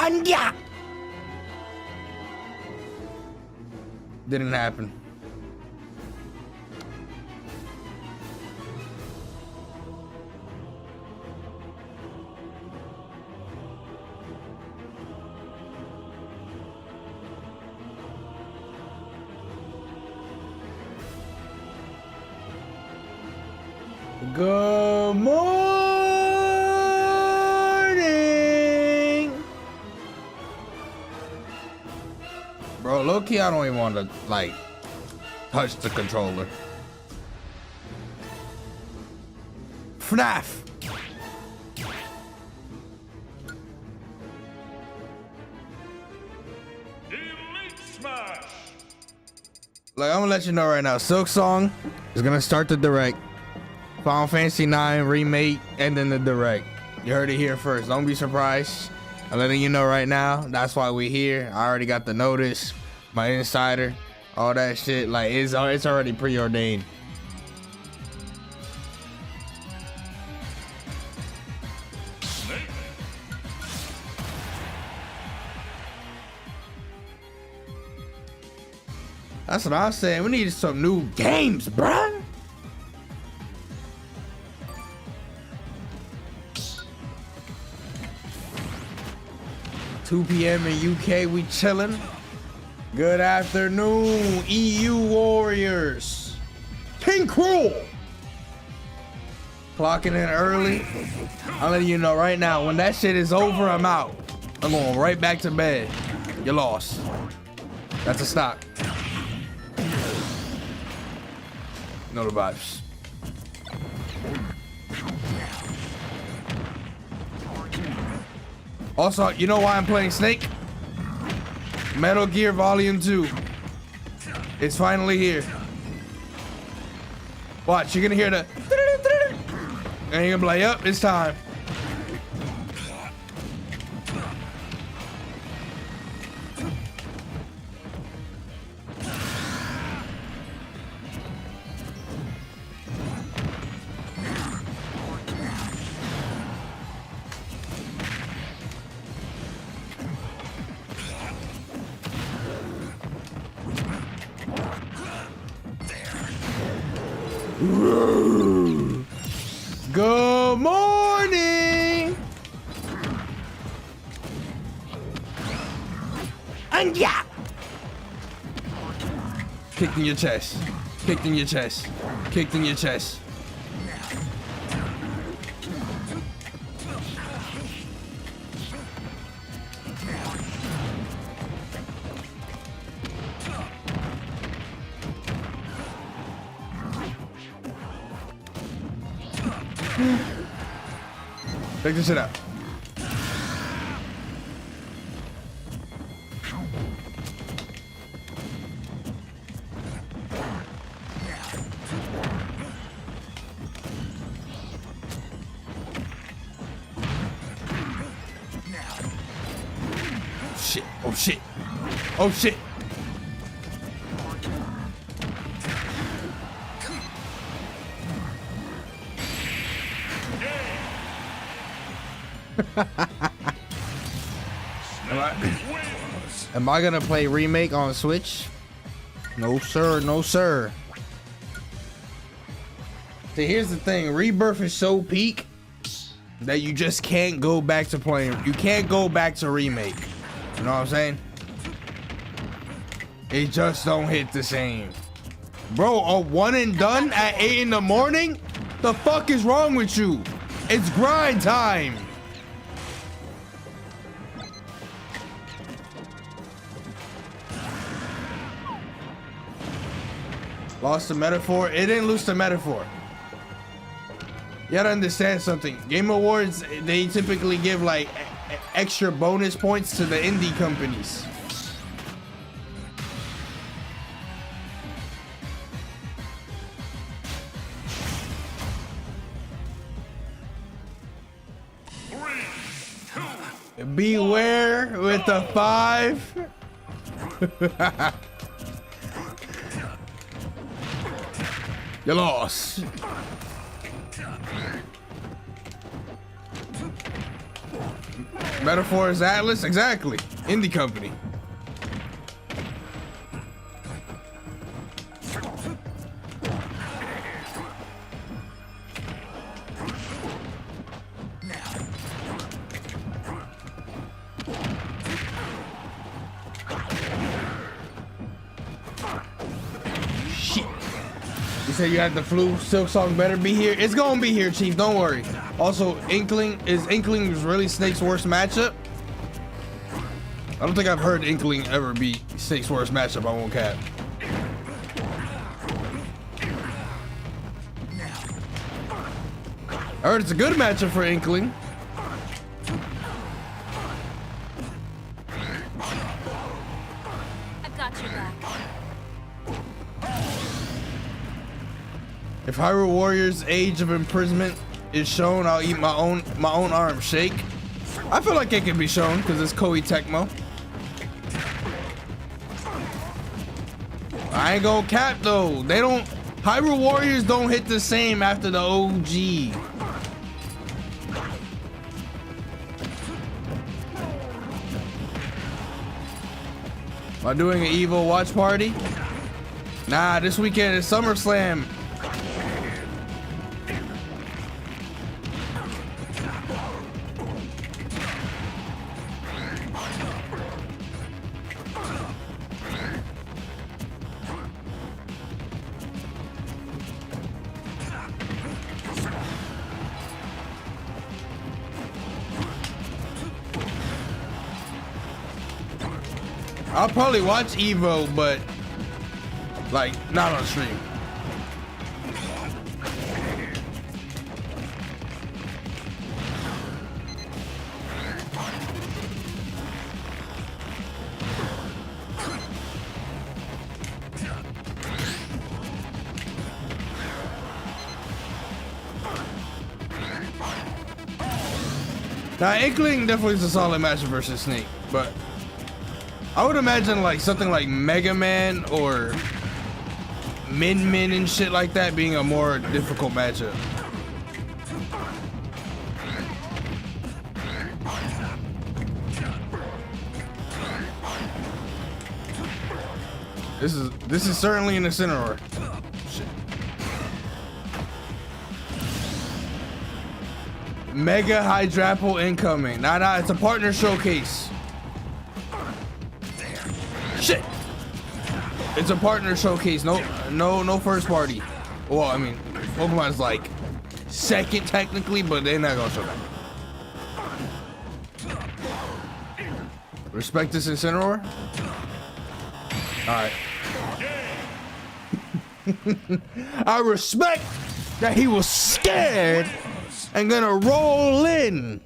And yeah. Didn't happen. Good morning, bro. Low key, I don't even want to like touch the controller. FNAF. Like, I'm gonna let you know right now, SILKSONG is gonna start the direct. Final Fantasy 9 remake and then the direct. You heard it here first. Don't be surprised. I'm letting you know right now. That's why we're here. I already got the notice, my insider, all that shit. Like it's already preordained. That's what I was saying. We need some new games, bruh. $2 p.m. in UK, we chilling. Good afternoon, EU Warriors. Pink Rule. Clocking in early. I'm letting you know right now, when that shit is over, I'm out. I'm going right back to bed. You lost. That's a stock. Know the vibes. Also, you know why I'm playing Snake? Metal Gear Volume 2. It's finally here. Watch, you're gonna hear the and you're gonna be like, yep, it's time. Good morning. And yeah. Kicked in your chest. Kicked in your chest. Kicked in your chest. Take this shit out. Shit. Oh shit. Oh shit. Am I gonna play remake on Switch? No sir, no sir. See, here's the thing, Rebirth is so peak that you just can't go back to playing. You can't go back to remake. You know what I'm saying? It just don't hit the same. Bro, a one and done at 8 in the morning? The fuck is wrong with you? It's grind time. Lost the metaphor? It didn't lose the metaphor. You gotta understand something. Game Awards, they typically give like extra bonus points to the indie companies. Beware with the 5. You lost. Metaphor is Atlas, exactly. Indie company. Shit. You said you had the flu. SILKSONG better be here. It's gonna be here, Chief. Don't worry. Also, Inkling really Snake's worst matchup? I don't think I've heard Inkling ever be Snake's worst matchup. I won't cap. I heard it's a good matchup for Inkling. I got your back. If Hyrule Warriors' age of imprisonment is shown, I'll eat my own arm shake. I feel like it can be shown because it's Koei Tecmo. I ain't gonna cap though. They don't. Hyrule Warriors don't hit the same after the OG. Am I doing an Evo watch party? Nah, this weekend is SummerSlam. I'll probably watch Evo, but like not on stream. Now, Inkling definitely is a solid matchup versus Snake, but I would imagine like something like Mega Man or Min Min and shit like that being a more difficult matchup. This is certainly an Incineroar. Shit. Mega Hydrapple incoming. Nah, it's a partner showcase. Shit. It's a partner showcase. No first party. Well, I mean, Pokemon's like second technically, but they're not gonna show that. Respect this Incineroar. All right. I respect that he was scared and gonna roll in.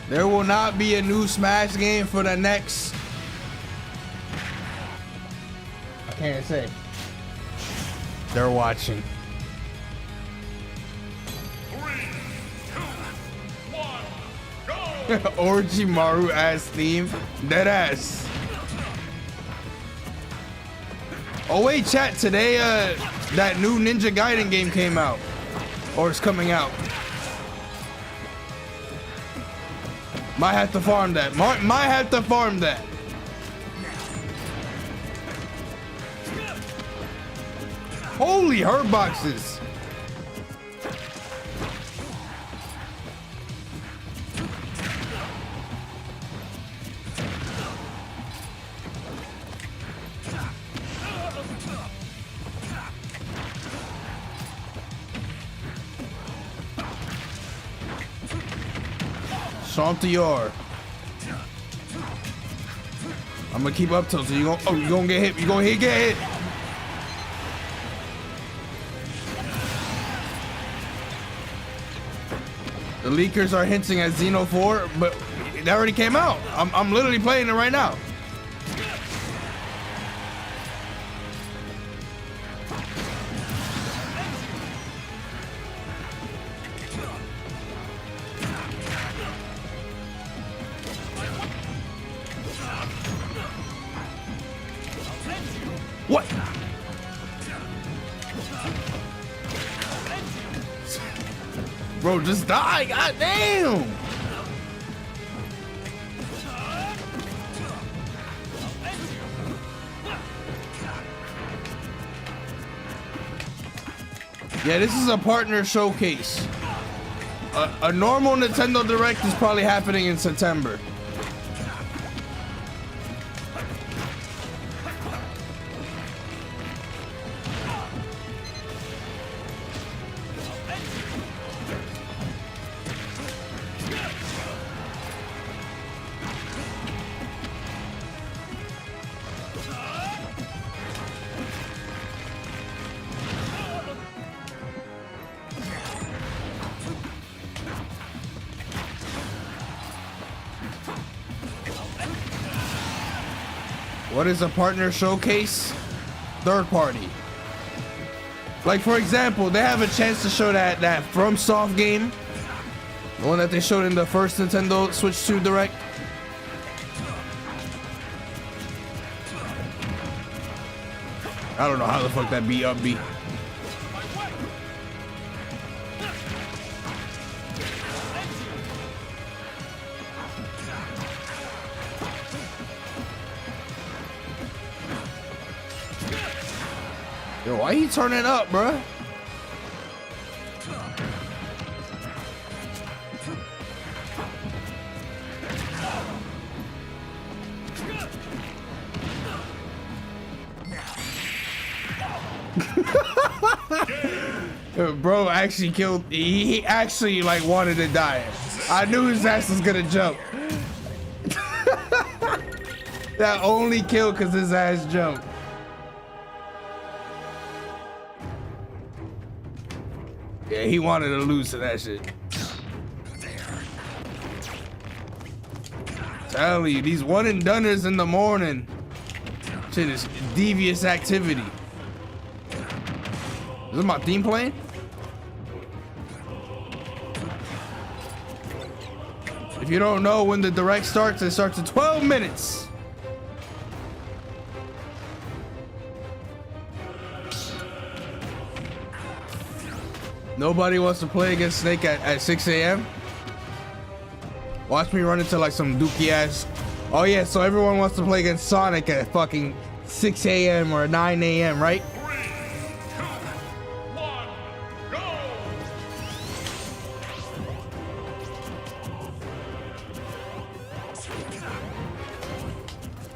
There will not be a new Smash game for the next. I can't say. They're watching. 3, 2, 1, go! Orochimaru ass theme. Dead ass. Oh wait, chat, today that new Ninja Gaiden game came out. Or it's coming out. Might have to farm that. Might have to farm that. Holy herb boxes. Stomp the yard. I'm gonna keep up till you gonna get hit. You gonna get hit. The leakers are hinting at Xeno 4, but it already came out. I'm literally playing it right now. Bro, just die. God damn. Yeah, this is a partner showcase. A normal Nintendo Direct is probably happening in September. What is a partner showcase? Third party. Like, for example, they have a chance to show that FromSoft game, the one that they showed in the first Nintendo Switch 2 Direct. I don't know how the fuck that beat up be. Yo, why you turning up, bruh? Bro actually killed. He actually like wanted to die. I knew his ass was gonna jump. That only killed because his ass jumped. Yeah, he wanted to lose to that shit. Telling you, these one and doneers in the morning. Shit is devious activity. Is this my theme playing? If you don't know when the direct starts, it starts in 12 minutes. Nobody wants to play against Snake at 6 a.m. Watch me run into like some dookie ass. Oh yeah, so everyone wants to play against Sonic at fucking 6 a.m. or 9 a.m., right? 3, 2, 1, go!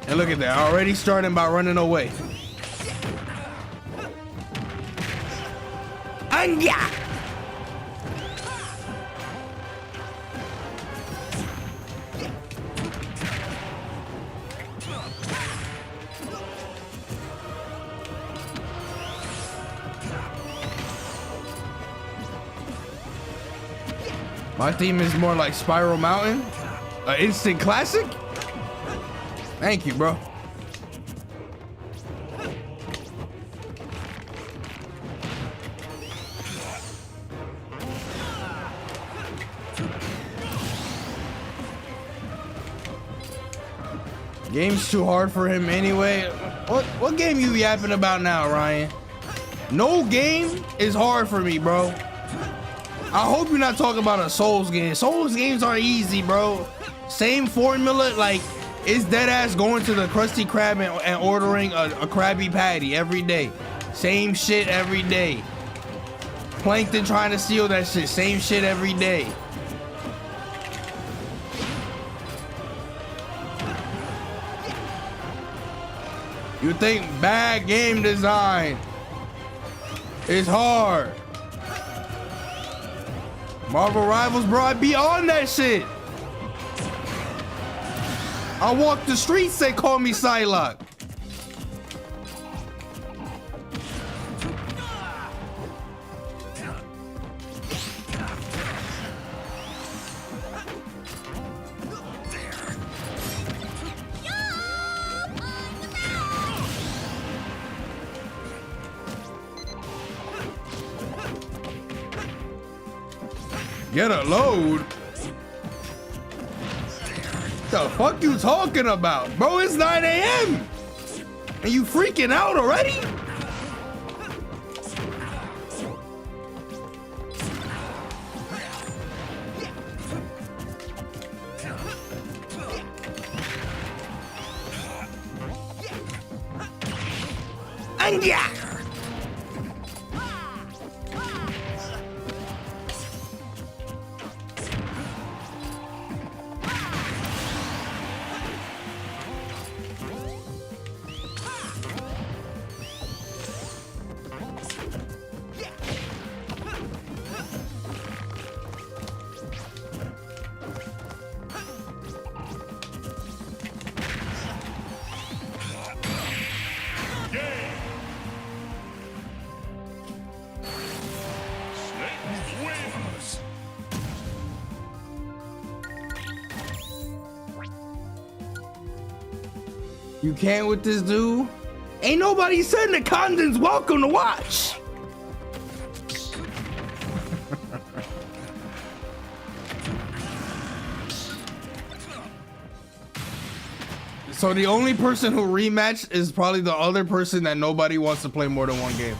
And look at that, already starting by running away. Anya! My theme is more like Spiral Mountain, an instant classic. Thank you, bro. Game's too hard for him anyway. What game you yapping about now, Ryan? No game is hard for me, bro. I hope you're not talking about a Souls game. Souls games are easy, bro. Same formula, like it's dead ass going to the Krusty Krab and ordering a Krabby Patty every day. Same shit every day. Plankton trying to steal that shit. Same shit every day. You think bad game design is hard? Marvel Rivals, bro, I be on that shit. I walk the streets, they call me Psylocke. Get a load? The fuck you talking about? Bro, it's 9 a.m. And you freaking out already? And yeah. You can't with this dude? Ain't nobody said the content's welcome to watch. So the only person who rematched is probably the other person that nobody wants to play more than one game.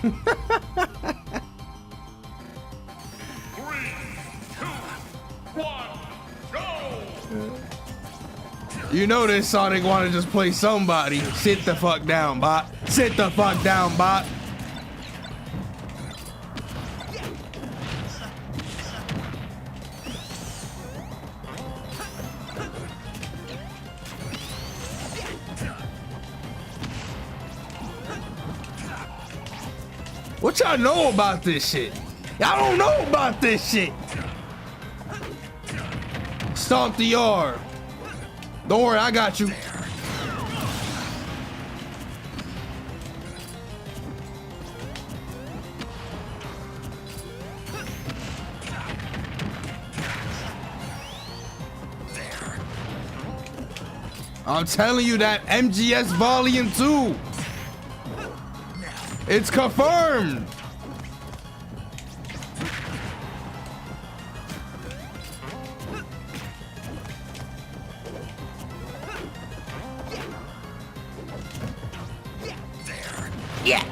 3, 2, 1, go! You know this Sonic want to just play somebody. Sit the fuck down, bot. Sit the fuck down, bot. What y'all know about this shit? Y'all don't know about this shit. Stomp the yard. Don't worry, I got you. I'm telling you that MGS Volume 2. It's confirmed. Yeah.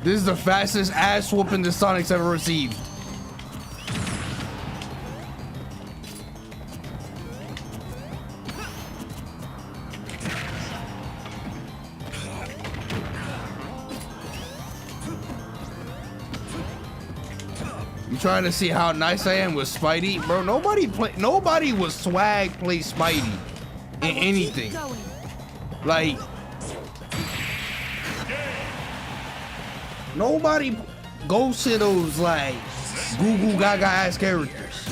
This is the fastest ass whooping the Sonic's ever received. You trying to see how nice I am with Spidey? Bro, nobody with swag play Spidey in anything. Like, nobody goes to those like goo goo gaga ass characters.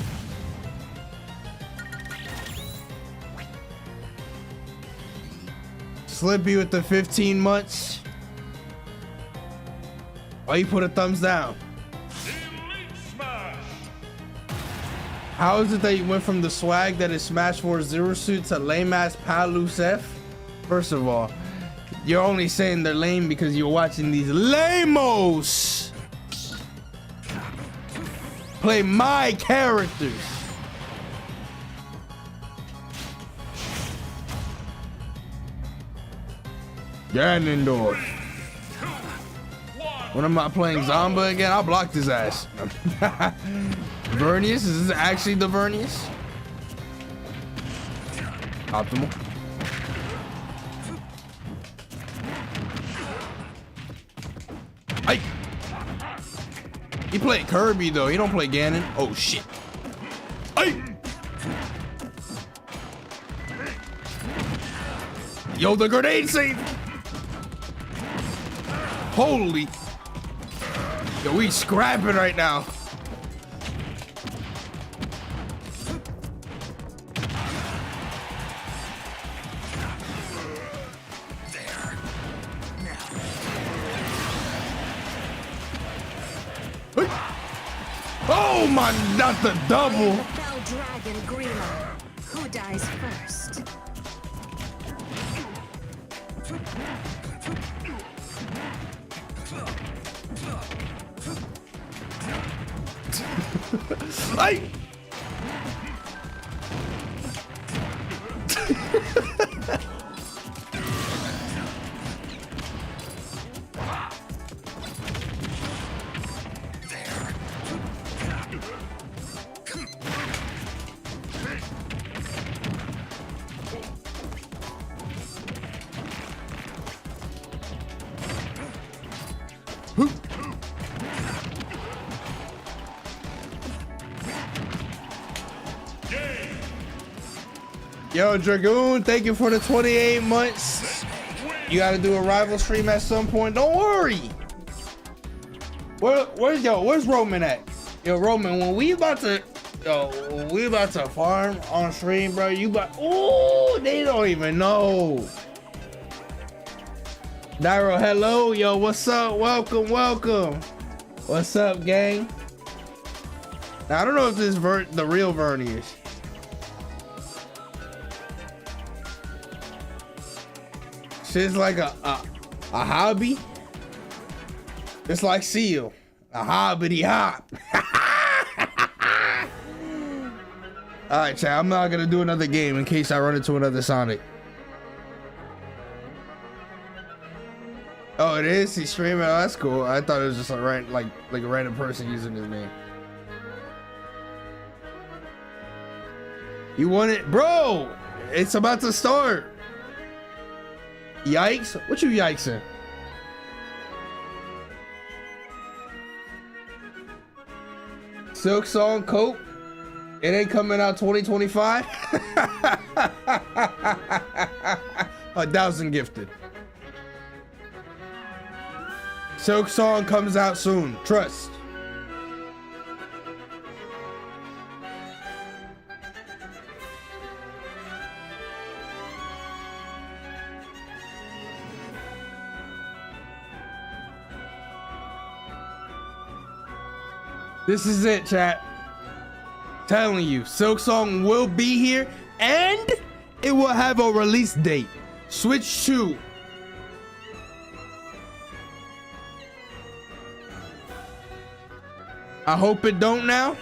Slippy with the 15 months. Why you put a thumbs down? How is it that you went from the swag that is Smash 4 Zero Suit to lame ass Palus F? First of all, you're only saying they're lame because you're watching these lamos play my characters. Ganondorf. When I'm not playing Zomba again, I'll block his ass. Vernius? Is this actually the Vernius? Optimal. Hey! He played Kirby though, he don't play Ganon. Oh shit. Hey! Yo, the grenade save! Holy! Yo, we scrapping right now. Oh my, not the double. Bell Dragon Grima. Who dies first? Hey! Yo, Dragoon, thank you for the 28 months. You gotta do a rival stream at some point. Don't worry. Where's Roman at? Yo, Roman, when we about to farm on stream, bro, oh, they don't even know. Nairo, hello. Yo, what's up? Welcome. What's up, gang? Now, I don't know if this is the real Vernie is. Shit's like a hobby. It's like Seal. A hobbity hop. All right, chat. I'm not gonna do another game in case I run into another Sonic. Oh, it is? He's streaming? Oh, that's cool. I thought it was just like a random person using his name. You want it? Bro, it's about to start. Yikes? What you yikesing? SILKSONG Cope? It ain't coming out 2025? 1,000 gifted. SILKSONG comes out soon. Trust. This is it, chat. Telling you, SILKSONG will be here and it will have a release date. Switch 2. I hope it don't now.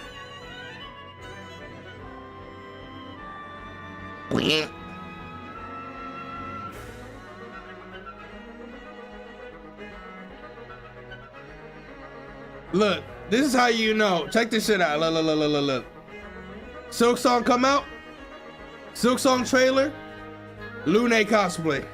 Look, this is how you know. Check this shit out. Look. SILKSONG come out. SILKSONG trailer. Lune cosplay.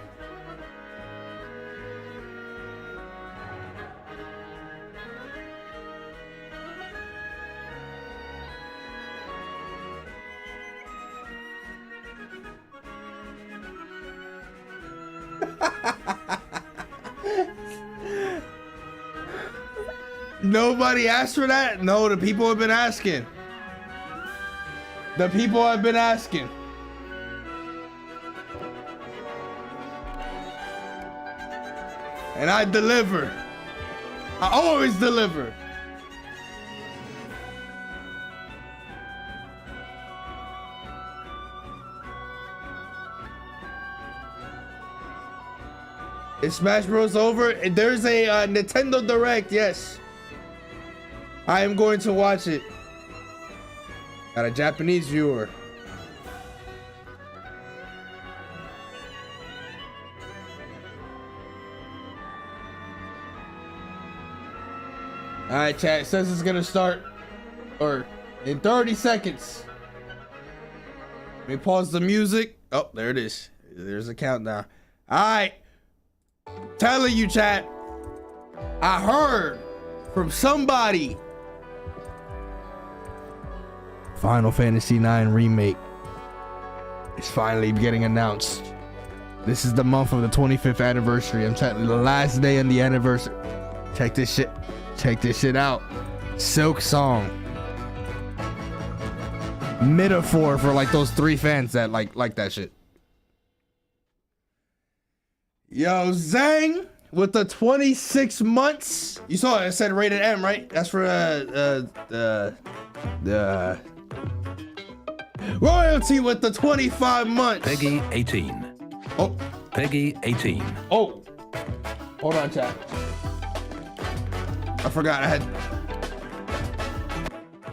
Nobody asked for that? No, the people have been asking. The people have been asking. And I deliver. I always deliver. Is Smash Bros. Over? There's a Nintendo Direct, yes. I am going to watch it. Got a Japanese viewer. All right, chat. It says it's gonna start in 30 seconds. Let me pause the music. Oh, there it is. There's a countdown. All right. Telling you, chat. I heard from somebody. Final Fantasy IX Remake is finally getting announced. This is the month of the 25th anniversary. I'm telling you, the last day of the anniversary. Check this shit. Check this shit out. SILKSONG. Metaphor for like those 3 fans that like that shit. Yo, Zang with the 26 months. You saw it. It said rated M, right? That's for the Royalty with the 25 months. Peggy 18. Oh. Peggy 18. Oh. Hold on, chat. I forgot I had.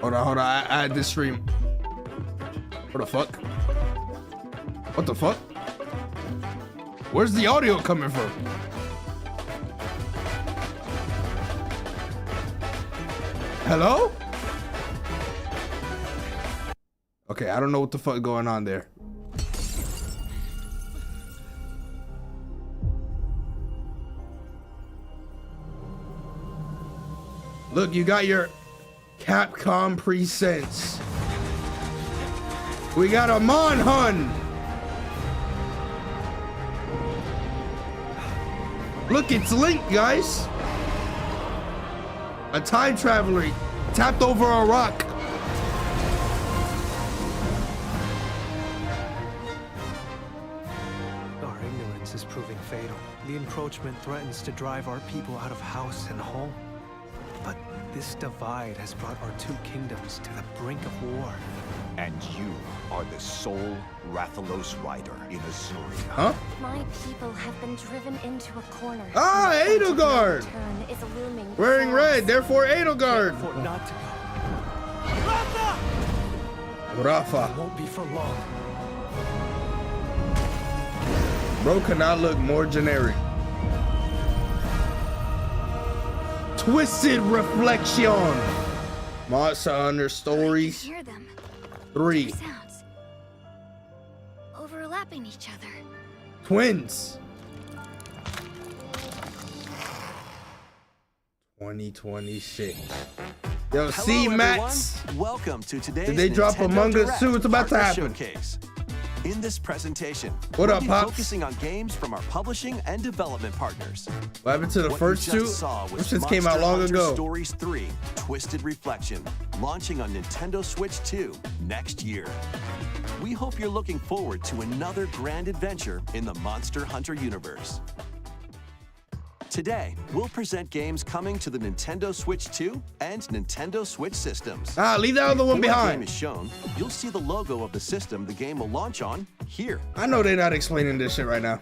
Hold on. I had this stream. What the fuck? What the fuck? Where's the audio coming from? Hello? Okay, I don't know what the fuck going on there. Look, you got your Capcom presents. We got a Monhun Look, it's Link, guys. A time traveler tapped over a rock. Our ignorance is proving fatal. The encroachment threatens to drive our people out of house and home. But this divide has brought our two kingdoms to the brink of war. And you are the sole Rathalos rider in Azuria. Huh? My people have been driven into a corner. Ah, Edelgard! Turn is looming Wearing before us. red, therefore Edelgard. For not to go. Rafa. It won't be for long. Bro cannot look more generic. Twisted Reflection. Monster Hunter Stories Hear them. 3. Sounds overlapping each other. Twins. 2026. Yo, see, Max. Welcome to today's Did they drop Nintendo Among Us Direct 2? What's about to Partner happen? Showcase. In this presentation, What we'll up, be Pops? focusing on games from our publishing and development partners. What happened to the What first you two? just saw Them was shits came out Monster long Hunter ago. Stories 3: Twisted Reflection, launching on Nintendo Switch 2 next year. We hope you're looking forward to another grand adventure in the Monster Hunter universe. Today, we'll present games coming to the Nintendo Switch 2 and Nintendo Switch systems. Ah, leave that other one Before a game behind. is shown, you'll see the logo of the system the game will launch on here. I know they're not explaining this shit right now.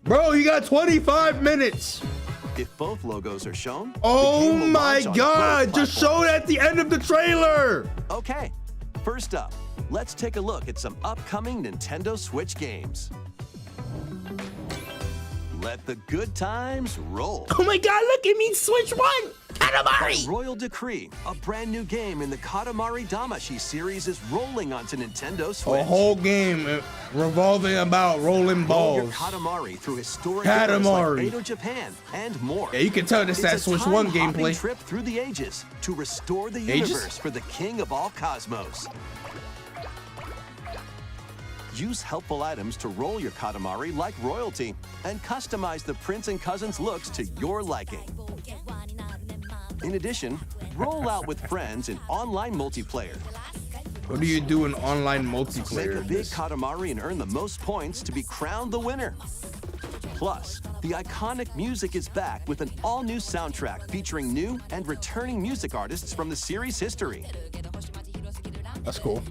Bro, you got 25 minutes. If both logos are shown, the Oh game will my launch on God, both just show it platforms. at the end of the trailer. Okay, first up, let's take a look at some upcoming Nintendo Switch games. Let the good times roll. Oh my God, look at me, Switch 1. Katamari. Royal Decree, a brand new game in the Katamari Damacy series, is rolling onto Nintendo Switch. A whole game revolving about rolling Roll your balls. Katamari through historic Katamari. eras like Edo Japan and more. Yeah, you can tell this that It's a Switch 1 time-hopping gameplay. trip through the ages to restore the Ages? universe for the king of all cosmos. Use helpful items to roll your Katamari like royalty and customize the prince and cousins looks to your liking. In addition, roll out with friends in online multiplayer. What do you do in online Make multiplayer? a in big this? Katamari and earn the most points to be crowned the winner. Plus, the iconic music is back with an all-new soundtrack featuring new and returning music artists from the series history. That's cool.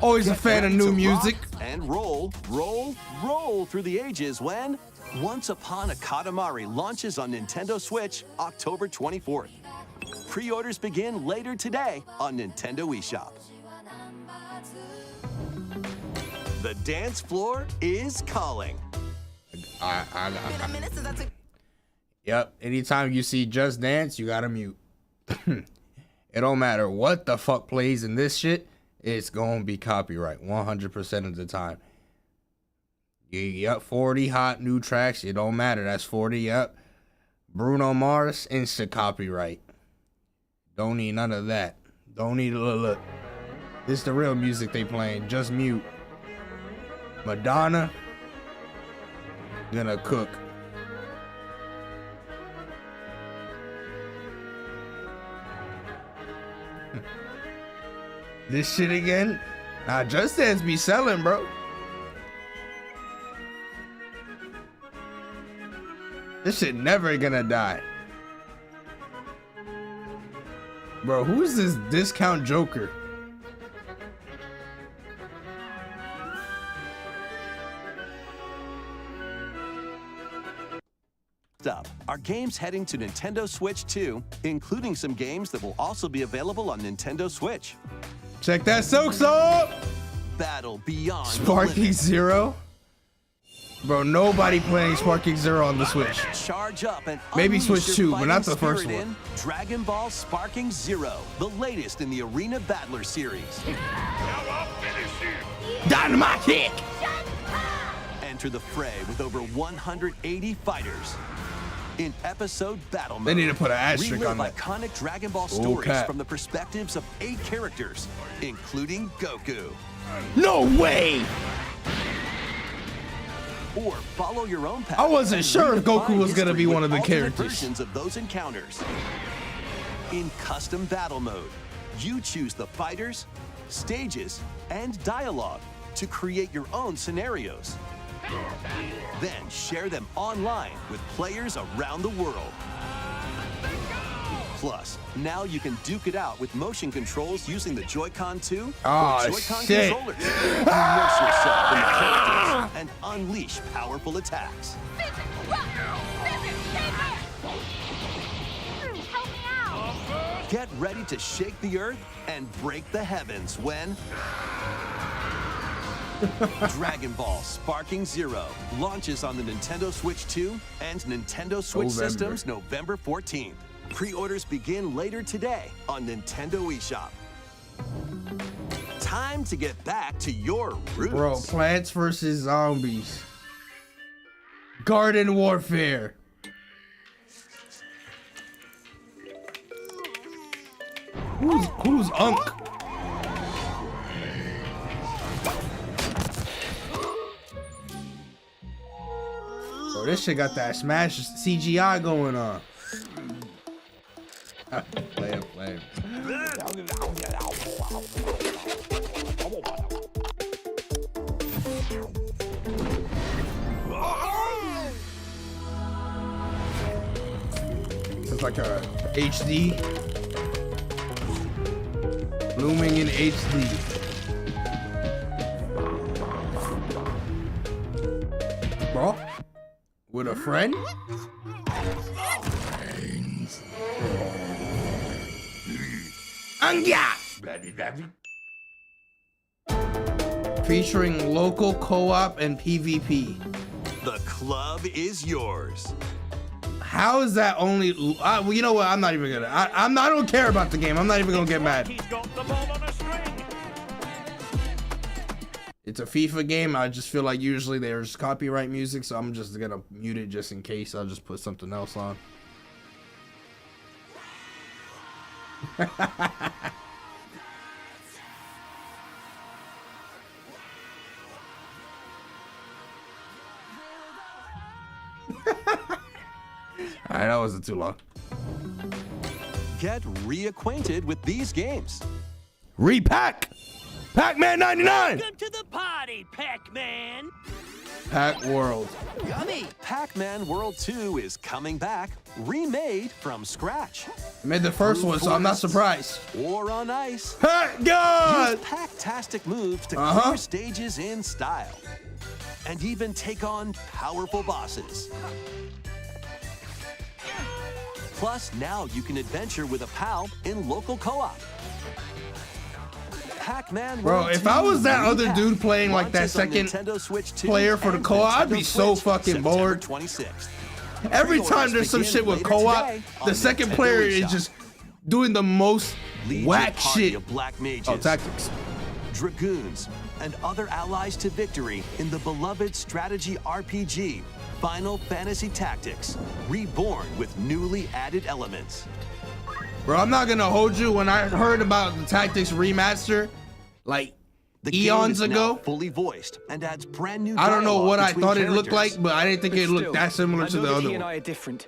Always a fan of Ready new to music. rock and roll, roll, roll through the ages when Once Upon a Katamari launches on Nintendo Switch October 24th. Pre-orders begin later today on Nintendo eShop. The dance floor is calling. Yep. Anytime you see Just Dance, you gotta mute. It don't matter what the fuck plays in this shit. It's gonna be copyright 100% of the time. You got 40 hot new tracks. It don't matter. That's 40. Yep. Bruno Mars, instant copyright. Don't need none of that. Don't need a look. This the real music they playing. Just mute. Madonna gonna cook. This shit again? Nah, Just Dance be selling, bro. This shit never gonna die. Bro, who's this discount Joker? Up are games heading to Nintendo Switch 2, including some games that will also be available on Nintendo Switch. Check that SILKSONG! Battle Beyond the Sparking Limit. Zero? Bro, nobody playing Sparking Zero on the Switch. Charge up and Maybe unleash Switch your 2, but not fighting the first spirit one. in Dragon Ball Sparking Zero, the latest in the Arena Battler series. Now I'll finish him. Dynamite kick! Enter the fray with over 180 fighters. In episode Battle Mode, They need to put an asterisk relive on that. iconic Dragon Ball stories cap. from the perspectives of 8 characters, including Goku. No way! or follow your own path. I wasn't sure if Goku was gonna be Redefine one of the history with characters. Versions of those encounters. In custom battle mode, you choose the fighters, stages, and dialogue to create your own scenarios. Then share them online with players around the world. Plus, now you can duke it out with motion controls using the Joy-Con 2 Oh, or Joy-Con shit. controller. Immerse yourself in the characters and unleash powerful attacks. Get ready to shake the earth and break the heavens when Dragon Ball Sparking Zero launches on the Nintendo Switch 2 and Nintendo Switch systems November 14th. Pre-orders begin later today on Nintendo eShop. Time to get back to your roots. Bro, Plants vs. Zombies. Garden Warfare. Who's Unk? Bro, this shit got that Smash CGI going on. Play it. It's like a HD. Blooming in HD. Bro? With a friend? Featuring local co-op and PvP. The club is yours. How is that only? Well, you know what? I'm not even gonna. I don't care about the game. I'm not even gonna get mad. He's got the ball on a string. It's a FIFA game. I just feel like usually there's copyright music, so I'm just gonna mute it just in case. I'll just put something else on. Alright, that wasn't too long. Get reacquainted with these games. Repack! Pac-Man 99! Welcome to the party, Pac-Man. Pac World. Yummy! Pac-Man World 2 is coming back, remade from scratch. I made the first one, so I'm not surprised. Or on ice. Hey, God! Use Pac-tastic moves to clear stages in style. And even take on powerful bosses. Plus, now you can adventure with a pal in local co-op. Pac-Man Bro, World if I 2 was that other Repack dude playing like that launches on second Nintendo Switch 2 player for the and co-op, I'd Nintendo be so Switch, fucking September bored. 26th. Every time Pre-orders there's some begin shit with later co-op, today the on second Nintendo player is eShop. just doing the most Lead whack your party shit. of black mages, Oh, tactics. dragoons, and other allies to victory in the beloved strategy RPG Final Fantasy Tactics, reborn with newly added elements. Bro, I'm not gonna hold you. When I heard about the Tactics remaster, like The game eons is now ago, fully voiced and adds brand new I don't know dialogue what I between thought it looked characters, like, but I didn't think it looked that similar to the other one. are different.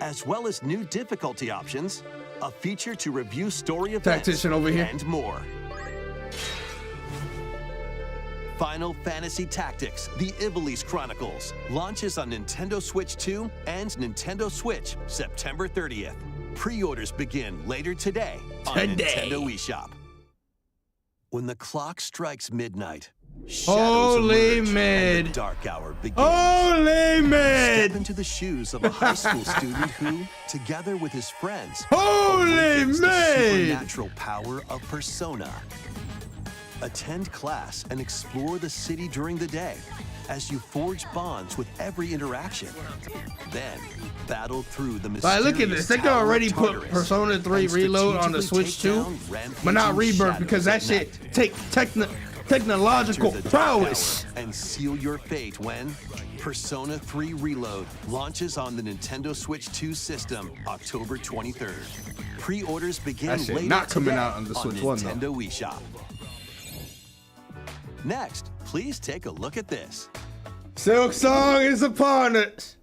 as well as new difficulty options, a feature to review story events, Tactician over here. and more. Final Fantasy Tactics: The Ivalice Chronicles launches on Nintendo Switch 2 and Nintendo Switch September 30th. Pre-orders begin later today on Nintendo eShop. When the clock strikes midnight, shadows Holy emerge mid. and the dark hour begins. Holy Step man! into the shoes of a high school student who, together with his friends, Holy awakens the man! supernatural power of Persona. Attend class and explore the city during the day as you forge bonds with every interaction. Then, battle through the mysterious Like, look at this. They could Tower of already put Tartarus Persona 3 and Reload on the strategically Switch take 2, down but not rampaging Rebirth because that shadows shit at take technological Enter the dark prowess. hour and seal your fate when Persona 3 Reload launches on the Nintendo Switch 2 system October 23rd. Pre-orders begin That shit later not coming today out on the Switch 1 though. Nintendo eShop. Next, please take a look at this. SILKSONG is upon us.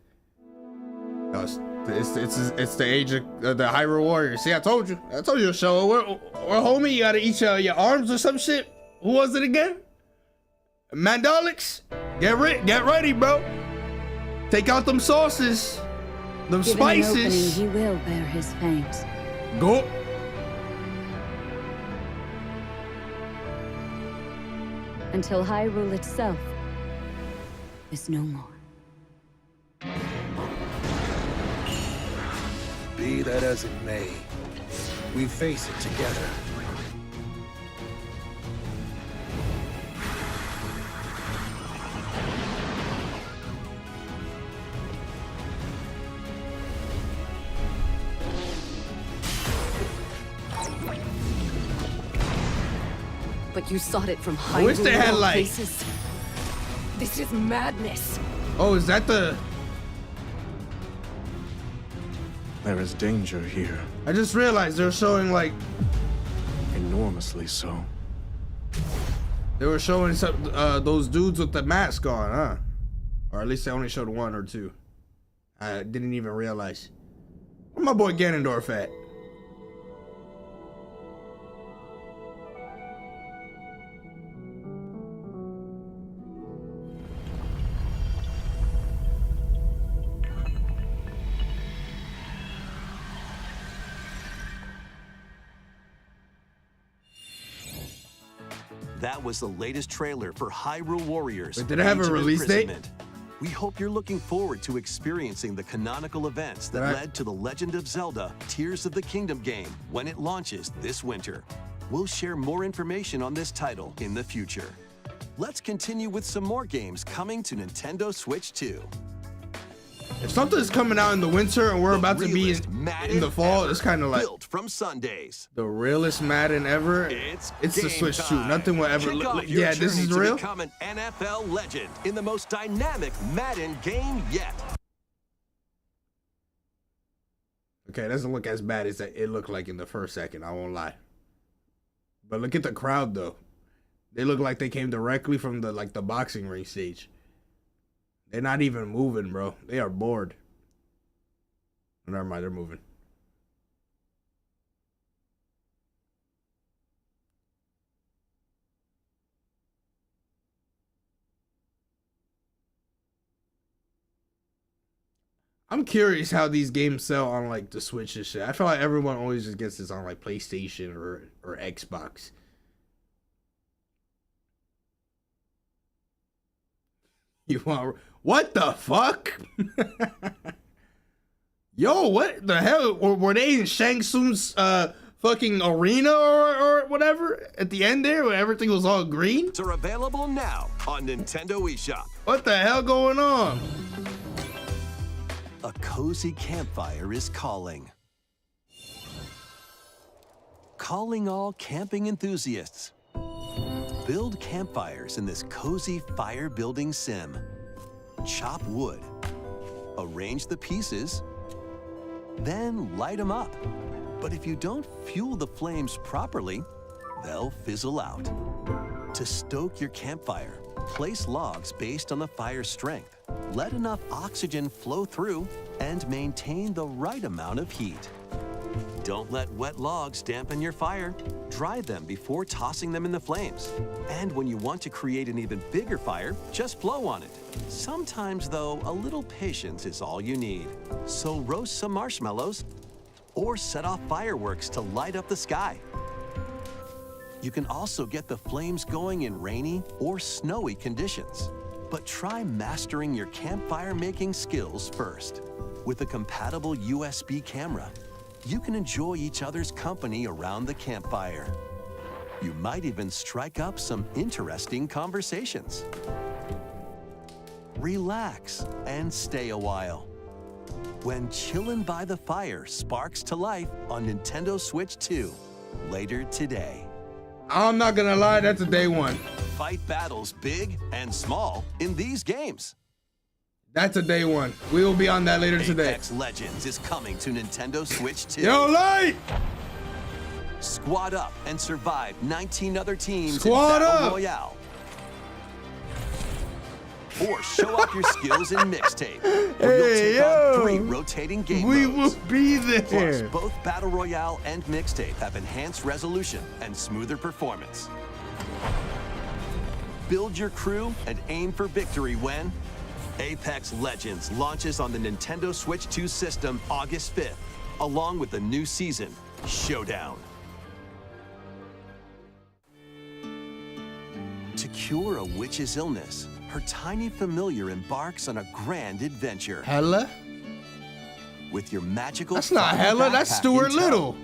No, it's the age of the Hyrule Warriors. See, I told you to show it. We're homie. You gotta eat your arms or some shit. Who was it again? Mandalix. Get ready, bro. Take out them sauces, them Given an spices. opening, he will bear his fangs. Go. Until Hyrule itself is no more. Be that as it may, we face it together. But you sought it from Hyrule. I wish they had, like- places. This is madness. Oh, is that the? There is danger here, I just realized they're showing like enormously so. they were showing some those dudes with the mask on, huh? Or at least they only showed one or two. I didn't even realize. Where my boy Ganondorf at? That was the latest trailer for Hyrule Warriors. Wait, did it have a Age of release date? Imprisonment. We hope you're looking forward to experiencing the canonical events that Right. led to The Legend of Zelda Tears of the Kingdom game when it launches this winter. We'll share more information on this title in the future. Let's continue with some more games coming to Nintendo Switch 2. If something's coming out in the winter and we're The about to be realest in Madden the fall, ever, it's kind of like built from Sundays. the realest Madden ever. It's the game Switch 2. time. Nothing will ever Kick look off like. your Yeah, this journey is to real. become an NFL legend in the most dynamic Madden game yet. Okay, it doesn't look as bad as it looked like in the first second. I won't lie. But look at the crowd though. They look like they came directly from the boxing ring stage. They're not even moving, bro. They are bored. Never mind, they're moving. I'm curious how these games sell on like the Switch and shit. I feel like everyone always just gets this on like PlayStation or Xbox. You want what the fuck? Yo, what the hell? Were they in Shang Tsung's fucking arena or whatever at the end there where everything was all green? Are available now on Nintendo eShop. What the hell going on? A cozy campfire is calling. Calling all camping enthusiasts. Build campfires in this cozy fire building sim. Chop wood. Arrange the pieces. Then light them up. But if you don't fuel the flames properly, they'll fizzle out. To stoke your campfire, place logs based on the fire's strength. Let enough oxygen flow through and maintain the right amount of heat. Don't let wet logs dampen your fire. Dry them before tossing them in the flames. And when you want to create an even bigger fire, just blow on it. Sometimes, though, a little patience is all you need. So roast some marshmallows or set off fireworks to light up the sky. You can also get the flames going in rainy or snowy conditions. But try mastering your campfire making skills first. With a compatible USB camera, you can enjoy each other's company around the campfire. You might even strike up some interesting conversations. Relax and stay a while. When Chillin' by the Fire sparks to life on Nintendo Switch 2 later today. I'm not gonna lie, that's a day one. Fight battles big and small in these games. That's a day one. We will be on that later today. Apex Legends is coming to Nintendo Switch 2. Yo, Light! Squad up and survive 19 other teams Squad in Battle up! Royale. or show off your skills in mixtape, where Hey, you'll take on yo. 3 rotating game We modes. will be Plus, there. both Battle Royale and Mixtape have enhanced resolution and smoother performance. Build your crew and aim for victory when Apex Legends launches on the Nintendo Switch 2 system August 5th, along with the new season, Showdown. To cure a witch's illness, her tiny familiar embarks on a grand adventure. Hella? With your magical That's not fire Hella, that's backpack Stuart in tow, Little.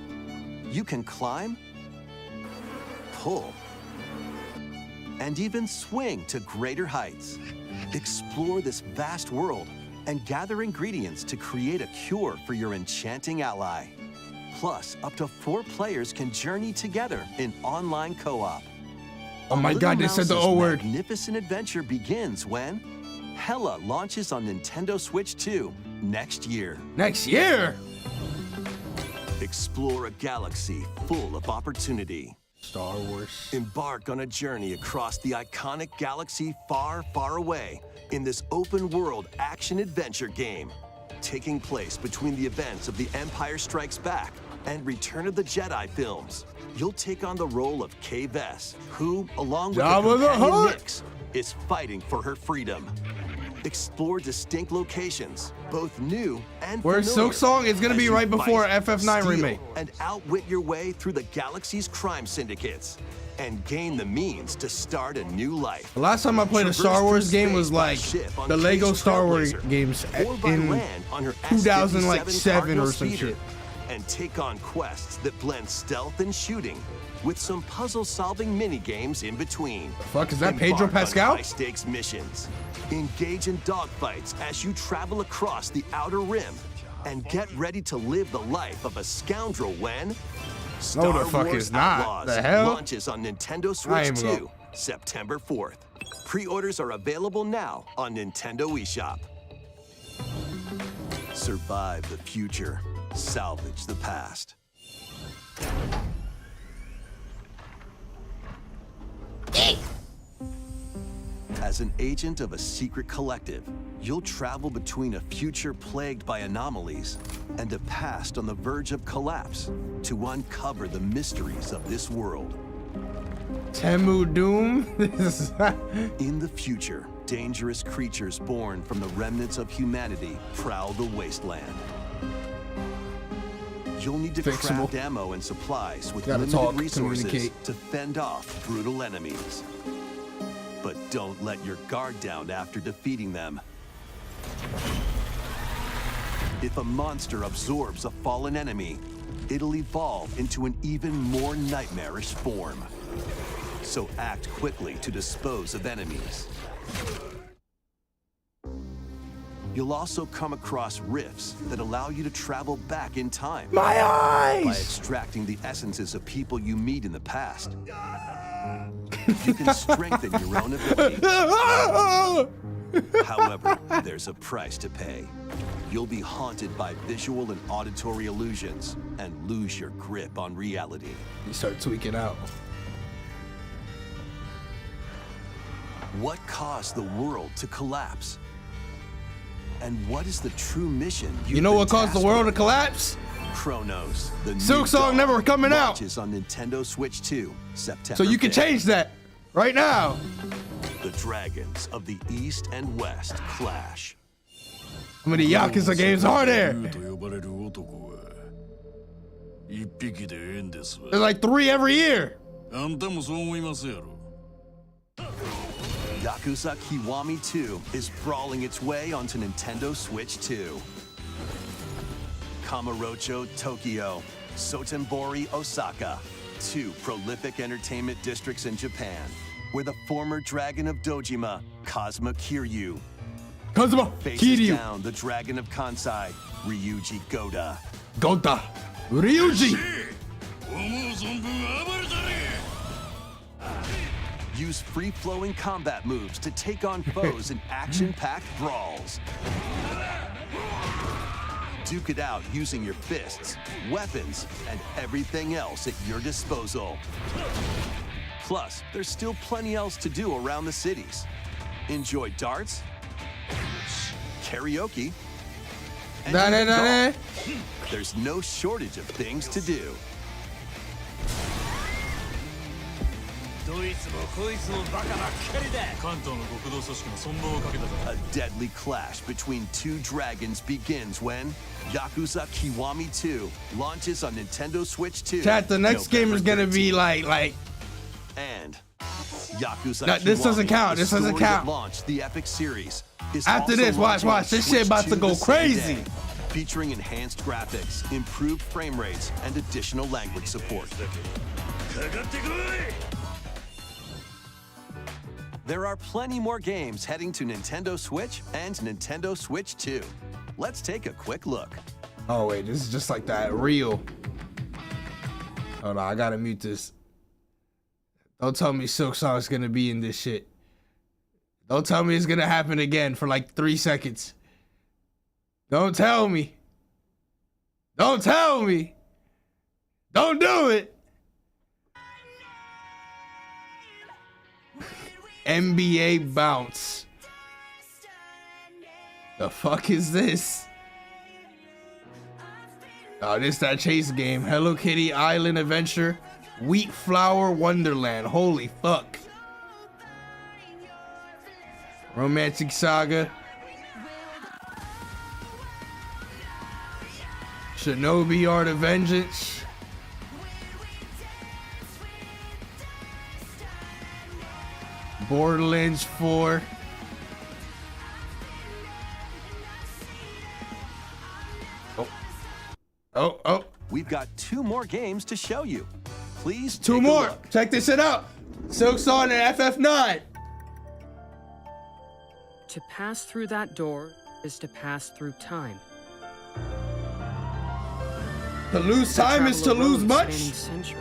you can climb, pull, and even swing to greater heights. Explore this vast world and gather ingredients to create a cure for your enchanting ally. Plus, up to 4 players can journey together in online co-op. Oh my God, they said the O word. Magnificent adventure begins when Hella launches on Nintendo Switch 2 next year. Next year? Explore a galaxy full of opportunity. Star Wars. Embark on a journey across the iconic galaxy far, far away in this open-world action-adventure game, taking place between the events of The Empire Strikes Back and Return of the Jedi films. You'll take on the role of Kay Vess, who, along with her Jabba the companion Hutt, Nix, is fighting for her freedom. Explore distinct locations, both new and Where's familiar, SILKSONG? It's gonna as be you right before fight, FF9 steal, remake. and outwit your way through the galaxy's crime syndicates and gain the means to start a new life. The last time I played a Star Wars game was like the Lego Star Wars games or by in land on her 2007 S57 or some Speeder, shit. and take on quests that blend stealth and shooting with some puzzle-solving mini-games in between. The fuck is that, Pedro Embark on Pascal? high-stakes missions. Engage in dogfights as you travel across the Outer Rim, and get ready to live the life of a scoundrel when Star the fuck Wars is not. Outlaws The hell? launches on Nintendo I Switch am 2, September 4th. Pre-orders are available now on Nintendo eShop. Survive the future. Salvage the past. As an agent of a secret collective, you'll travel between a future plagued by anomalies and a past on the verge of collapse to uncover the mysteries of this world. Temu Doom? In the future, dangerous creatures born from the remnants of humanity prowl the wasteland. You'll need to Fixable. craft ammo and supplies with Gotta limited talk, resources communicate. to fend off brutal enemies. But don't let your guard down after defeating them. If a monster absorbs a fallen enemy, it'll evolve into an even more nightmarish form. So act quickly to dispose of enemies. You'll also come across rifts that allow you to travel back in time My by eyes! extracting the essences of people you meet in the past. You can strengthen your own abilities. However, there's a price to pay. You'll be haunted by visual and auditory illusions and lose your grip on reality. You start tweaking out. What caused the world to collapse? And what is the true mission You know what caused the world to collapse? Chronos, the new SILKSONG dawn, never coming out. launches on Nintendo Switch 2, September So you can 5th. change that right now. The dragons of the East and West clash. How many Yakuza games are there? と呼ばれる男は一匹でええんですわ。 There's like 3 every year. あんたもそう思いますやろ。 Yakuza Kiwami 2 is brawling its way onto Nintendo Switch 2. Kamurocho, Tokyo, Sotenbori, Osaka, 2 prolific entertainment districts in Japan, where the former dragon of Dojima, Kazuma Kiryu, Kazuma, faces Kiryu, down the dragon of Kansai, Ryuji Goda. Gota, Ryuji. 思う存分暴れたれ。 Use free-flowing combat moves to take on foes in action-packed brawls. Duke it out using your fists, weapons, and everything else at your disposal. Plus, there's still plenty else to do around the cities. Enjoy darts, karaoke, and Da, da, even da, golf. There's no shortage of things to do. どいつもこいつもバカばっかりだ。関東の極道組織の存亡をかけたぞ。 A deadly clash between two dragons begins when Yakuza Kiwami 2 launches on Nintendo Switch 2. Chat, the next game is gonna be like And Yakuza No, this Kiwami, doesn't count. the This doesn't story that count. launched the epic series. Is After also this, watch, launching on this shit Switch about to 2 go the same crazy. day, featuring enhanced graphics, improved frame rates, and additional language support. かかってこい。 There are plenty more games heading to Nintendo Switch and Nintendo Switch 2. Let's take a quick look. oh wait, this is just like that real. Hold on, I gotta mute this. Don't tell me SILKSONG is gonna be in this shit. Don't tell me it's gonna happen again for like 3 seconds. Don't tell me. Don't tell me. Don't do it. NBA bounce. The fuck is this? Oh, this that chase game. Hello Kitty Island Adventure. Wheat Flower Wonderland. Holy fuck. Romantic Saga. Shinobi Art of Vengeance. Borderlands 4. Oh. We've got 2 more games to show you. Please Two take a more. look. Check this shit out. SILKSONG and FF9. To pass through that door is to pass through time. To lose time is to lose much. Centuries.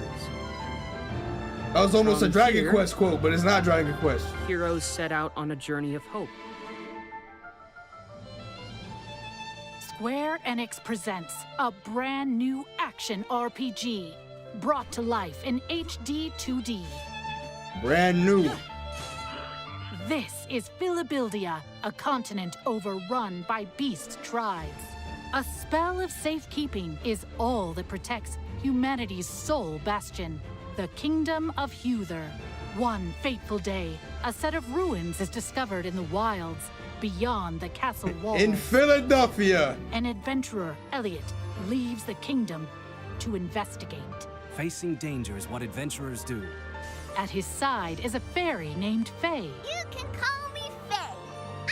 That was almost a From Dragon here- Quest quote, but it's not Dragon Quest. Heroes set out on a journey of hope. Square Enix presents a brand new action RPG brought to life in HD 2D. Brand new. This is Philabildia, a continent overrun by beast tribes. A spell of safekeeping is all that protects humanity's sole bastion, the Kingdom of Huther. One fateful day, a set of ruins is discovered in the wilds beyond the castle walls. In Philadelphia. An adventurer, Elliot, leaves the kingdom to investigate. Facing danger is what adventurers do. At his side is a fairy named Faye. You can call me Faye.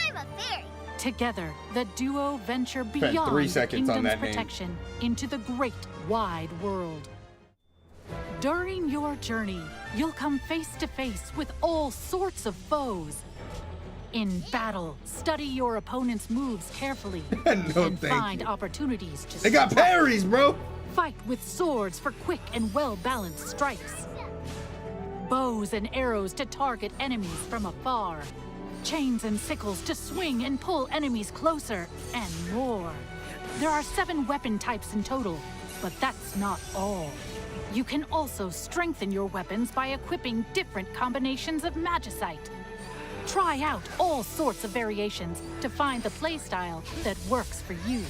I'm a fairy. Together, the duo venture 3 beyond the seconds on kingdom's that name. protection into the great wide world. During your journey, you'll come face to face with all sorts of foes. In battle, study your opponent's moves carefully No, and thank find you. opportunities to They got strike. parries, bro. Fight with swords for quick and well-balanced strikes. Bows and arrows to target enemies from afar. Chains and sickles to swing and pull enemies closer, and more. There are 7 weapon types in total, but that's not all. You can also strengthen your weapons by equipping different combinations of magicite. Try out all sorts of variations to find the playstyle that works for you.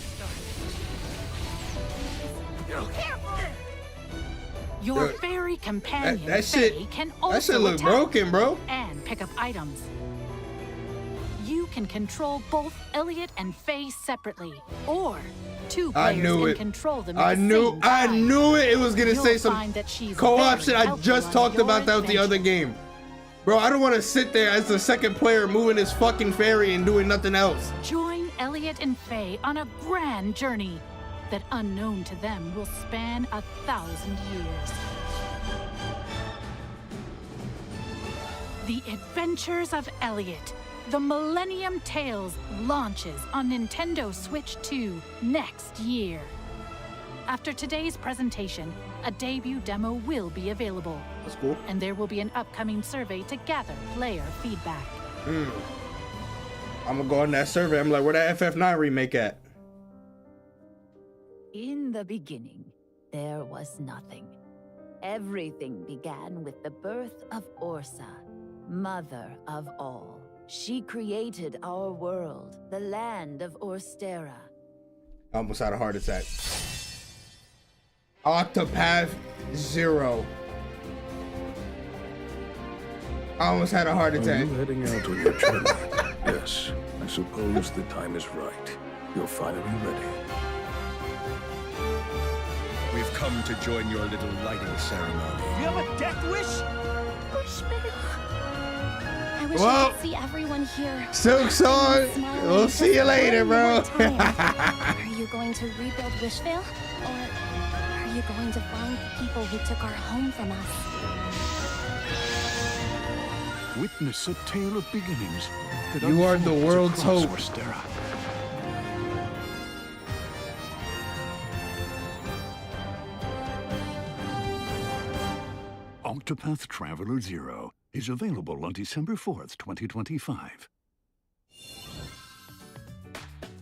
Your Dude, fairy companion, that shit- Faye, can That also shit look attack broken, bro. and pick up items. You can control both Elliot and Faye separately, or 2 I players knew can it. control them at I the knew same time. it was gonna You'll say some find that she's co-op very shit. I helpful just on talked your about that with the other adventure. game. Bro, I don't want to sit there as the second player moving his fucking fairy and doing nothing else. Join Elliot and Faye on a grand journey that, unknown to them, will span 1,000 years. The Adventures of Elliot, the Millennium Tales, launches on Nintendo Switch 2 next year. After today's presentation, a debut demo will be available. That's cool. And there will be an upcoming survey to gather player feedback. I'm gonna go on that survey. I'm like, where that FF9 remake at? In the beginning, there was nothing. Everything began with the birth of Orsa, mother of all. She created our world, the land of Orstera. I almost had a heart attack. Octopath Zero. I almost had a heart attack. Are you heading out on your journey? Yes, I suppose the time is right. You're finally ready. We've come to join your little lighting ceremony. You have a death wish? I wish I could see everyone here. SILKSONG, we'll see you later, bro. Are you going to rebuild Wishvale? Or are you going to find the people who took our home from us? Witness a tale of beginnings. You are the world's hope. Octopath Traveler 0 is available on December 4th, 2025.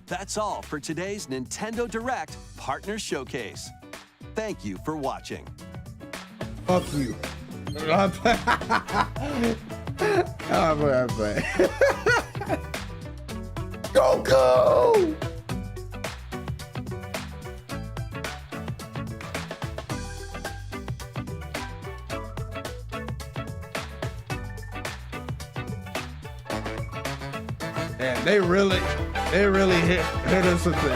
That's all for today's Nintendo Direct Partner Showcase. Thank you for watching. Fuck you. I'm playing. Goku! Man, they really hit us with the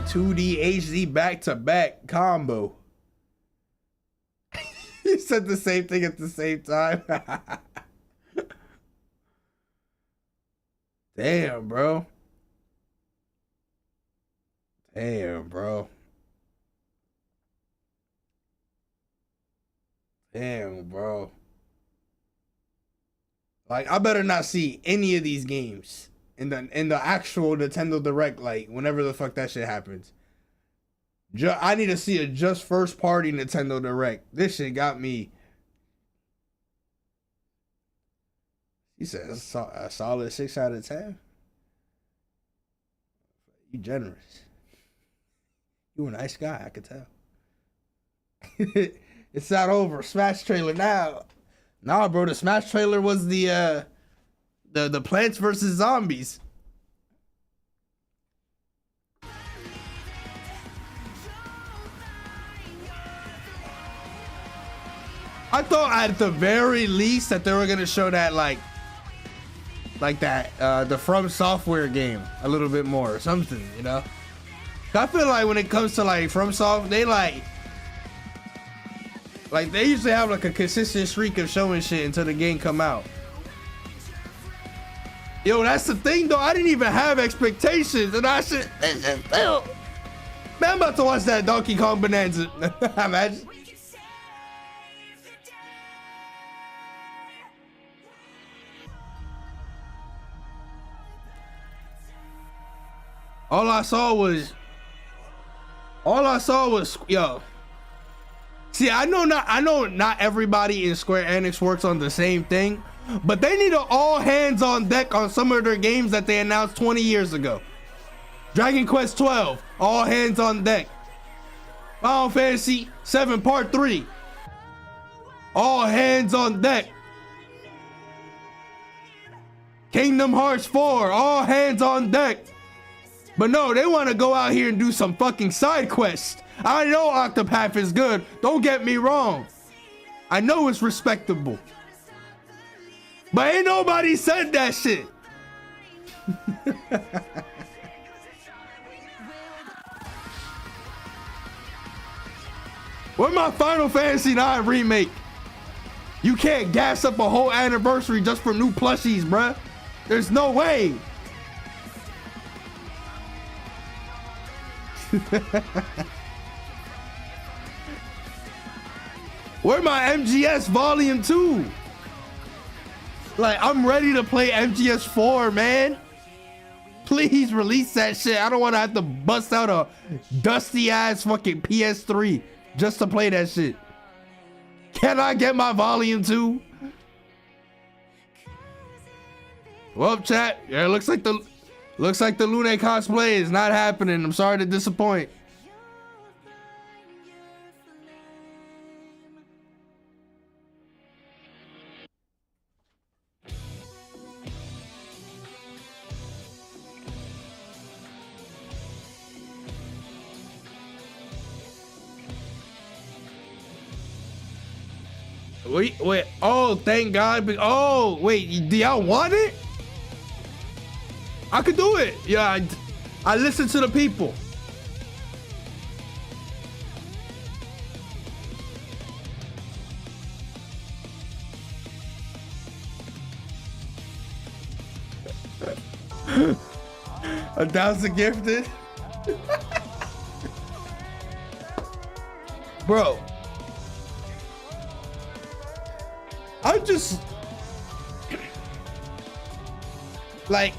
2D HD back-to-back combo. You said the same thing at the same time. Damn, bro. Damn, bro. Damn, bro. Like, I better not see any of these games in the actual Nintendo Direct, like, whenever the fuck that shit happens. I need to see a just first party Nintendo Direct. This shit got me. He said a solid 6 out of 10. You generous. You a nice guy, I could tell. It's not over. Smash trailer now. Nah, bro, the Smash trailer was the Plants vs. Zombies. I thought at the very least that they were gonna show that like that the From Software game a little bit more or something, you know. I feel like when it comes to like From Soft, they like they usually have like a consistent streak of showing shit until the game come out. Yo, that's the thing though. I didn't even have expectations, and I should. Man, I'm about to watch that Donkey Kong Bonanza. Imagine. All I saw was yo. See, I know not everybody in Square Enix works on the same thing, but they need an all hands on deck on some of their games that they announced 20 years ago. Dragon Quest 12, all hands on deck. Final Fantasy 7 Part 3, all hands on deck. Kingdom Hearts 4, all hands on deck. But no, they want to go out here and do some fucking side quests. I know Octopath is good. Don't get me wrong. I know it's respectable. But ain't nobody said that shit. Where's my Final Fantasy 9 remake? You can't gas up a whole anniversary just for new plushies, bruh. There's no way. Where my MGS Volume 2? Like, I'm ready to play MGS 4, man. Please release that shit. I don't want to have to bust out a dusty ass fucking PS3 just to play that shit. Can I get my Volume 2? Well, chat. Yeah, looks like the Lune cosplay is not happening. I'm sorry to disappoint. Wait. Oh, thank God. Oh, wait. Do y'all want it? I could do it. Yeah, I listen to the people. $1,000 gifted. Bro, I'm just like,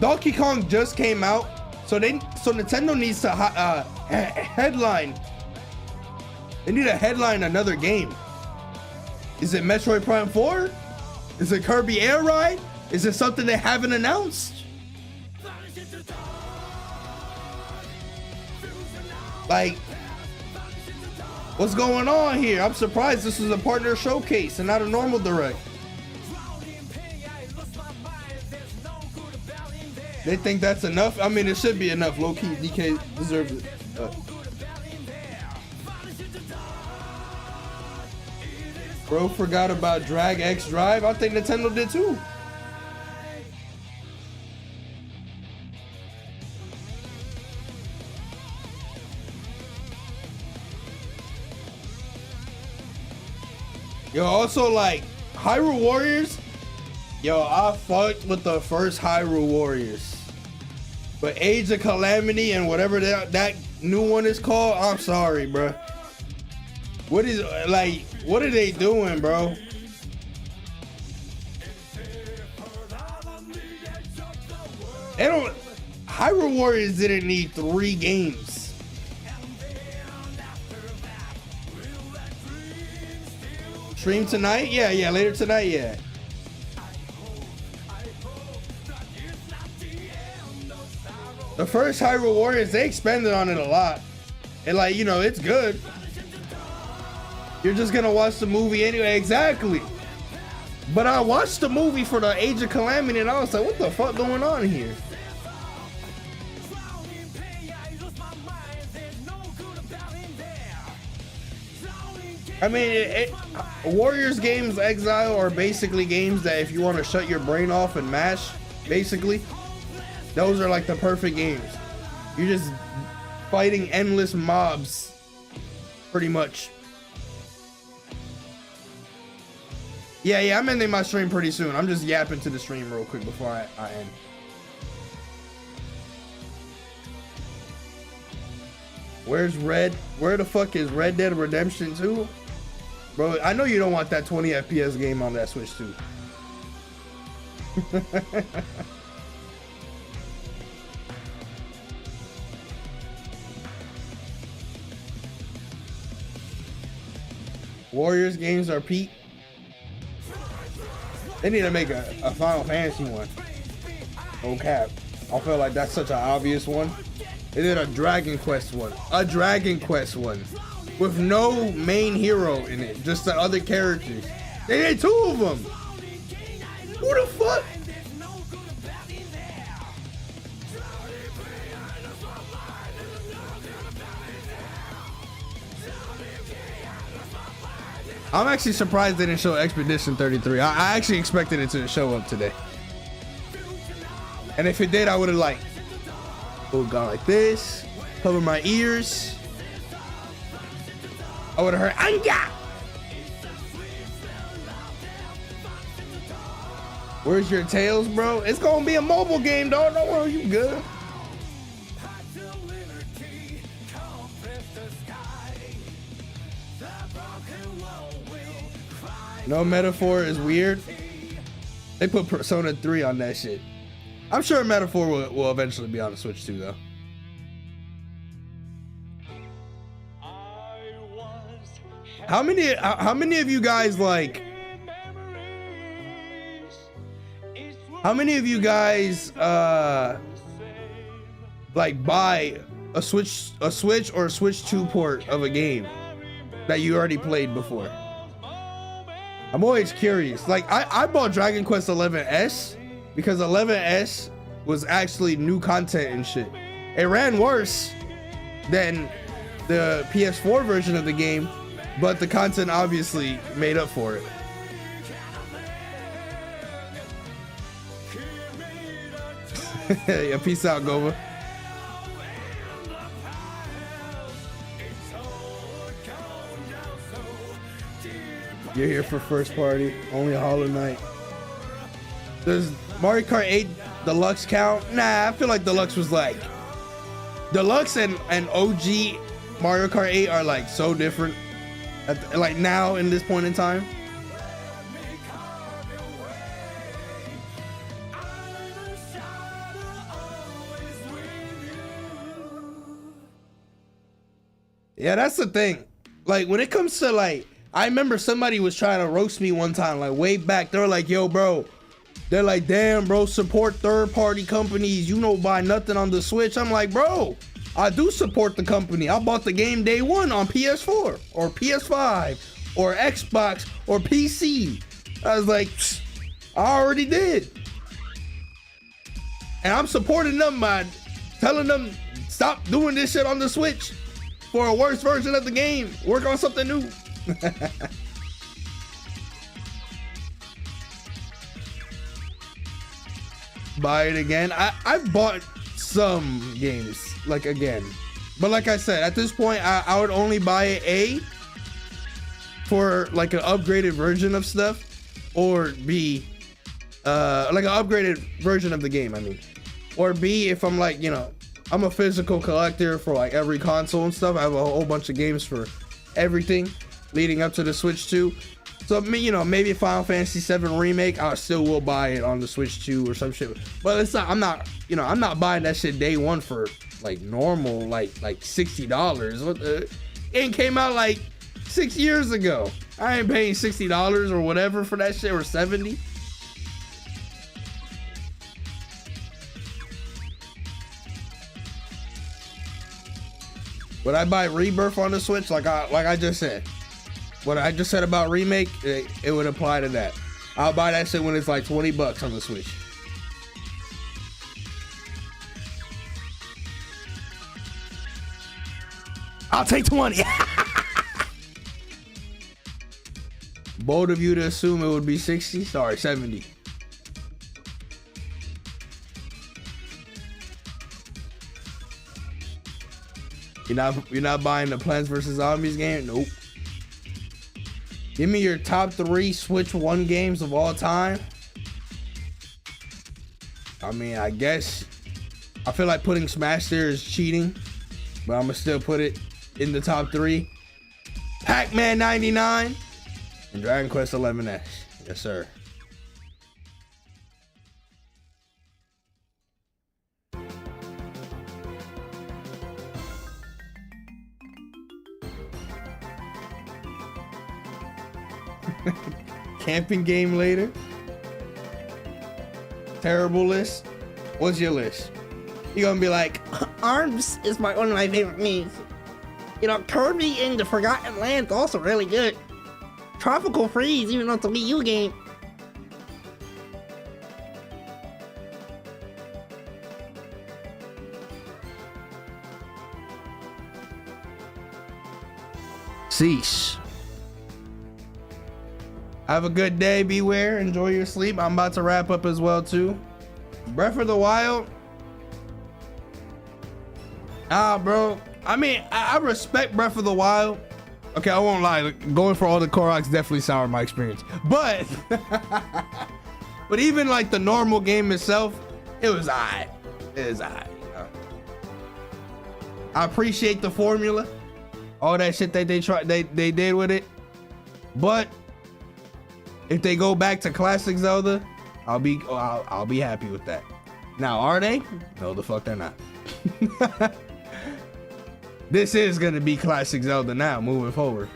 Donkey Kong just came out, so Nintendo needs to headline. They need to headline another game. Is it Metroid Prime 4? Is it Kirby Air Ride? Is it something they haven't announced? Like, what's going on here? I'm surprised this is a partner showcase and not a normal direct. They think that's enough? I mean, it should be enough. Low-key, DK deserves it. Bro forgot about Drag X Drive. I think Nintendo did too. Yo, also like Hyrule Warriors. Yo, I fucked with the first Hyrule Warriors, but Age of Calamity and whatever that new one is called, I'm sorry, bro. What is, like, what are they doing, bro? They don't. Hyrule Warriors didn't need 3 games. Stream tonight? Yeah, later tonight, yeah. The first Hyrule Warriors, they expanded on it a lot. And like, you know, it's good. You're just gonna watch the movie anyway, exactly. But I watched the movie for the Age of Calamity and I was like, what the fuck going on here? I mean, Warriors games, Exile are basically games that if you want to shut your brain off and mash, basically, those are like the perfect games. You're just fighting endless mobs, pretty much. Yeah, I'm ending my stream pretty soon. I'm just yapping to the stream real quick before I end. Where's Red? Where the fuck is Red Dead Redemption 2? Bro, I know you don't want that 20 FPS game on that Switch too. Warriors games are peak. They need to make a Final Fantasy one. Oh cap. I feel like that's such an obvious one. They did a Dragon Quest one. A Dragon Quest one. With no main hero in it. Just the other characters. They did 2 of them. Who the fuck? I'm actually surprised they didn't show Expedition 33. I actually expected it to show up today. And if it did, I would have like, oh, gone like this, cover my ears. I would have heard Anga. Where's your tails, bro? It's gonna be a mobile game, dog. Don't worry, you good. No Metaphor is weird. They put Persona 3 on that shit. I'm sure Metaphor will eventually be on the Switch too, though. How many of you guys like? How many of you guys like buy a Switch or a Switch 2 port of a game that you already played before? I'm always curious. Like I bought Dragon Quest 11S because 11S was actually new content and shit. It ran worse than the PS4 version of the game, but the content obviously made up for it. Yeah, peace out, Gova. You're here for first party, only Hollow Knight. Does Mario Kart 8 Deluxe count? Nah, I feel like Deluxe was like Deluxe and OG Mario Kart 8 are like so different like now in this point in time. Yeah, that's the thing. Like when it comes to like, I remember somebody was trying to roast me one time, like way back. They were like, yo, bro. They're like, damn, bro, support third-party companies. You don't buy nothing on the Switch. I'm like, bro, I do support the company. I bought the game day one on PS4 or PS5 or Xbox or PC. I was like, I already did. And I'm supporting them by telling them, stop doing this shit on the Switch for a worse version of the game. Work on something new. Buy it again. I bought some games like again, but like I said, at this point I would only buy it A for like an upgraded version of stuff, or B like an upgraded version of the game, I mean, or B if I'm like, you know, I'm a physical collector for like every console and stuff. I have a whole bunch of games for everything leading up to the Switch 2. So, you know, maybe Final Fantasy 7 Remake, I still will buy it on the Switch 2 or some shit. But it's not, I'm not, you know, I'm not buying that shit day one for like normal, like $60. What the, it came out like 6 years ago. I ain't paying $60 or whatever for that shit, or 70. Would I buy Rebirth on the Switch? Like I just said. What I just said about Remake, it would apply to that. I'll buy that shit when it's like $20 on the Switch. I'll take 20. Bold of you to assume it would be 60. Sorry, 70. You're not buying the Plants vs. Zombies game? Nope. Give me your top 3 Switch 1 games of all time. I mean, I guess I feel like putting Smash there is cheating, but I'm gonna still put it in the top 3. Pac-Man 99 and Dragon Quest 11S. Yes, sir. Camping game later. Terrible list. What's your list? You're gonna be like, ARMS is one of my favorite memes. You know, Kirby in the Forgotten Land also really good. Tropical Freeze, even though it's a Wii U game. Cease. Have a good day, beware, enjoy your sleep. I'm about to wrap up as well too. Breath of the Wild. Bro, I mean, I respect Breath of the Wild. Okay, I won't lie, going for all the Koroks definitely soured my experience, but but even like the normal game itself, it was alright. It was alright, you know? I appreciate the formula, all that shit that they did with it, but if they go back to classic Zelda, I'll be happy with that. Now, are they? No, the fuck they're not. This is gonna be classic Zelda now, moving forward.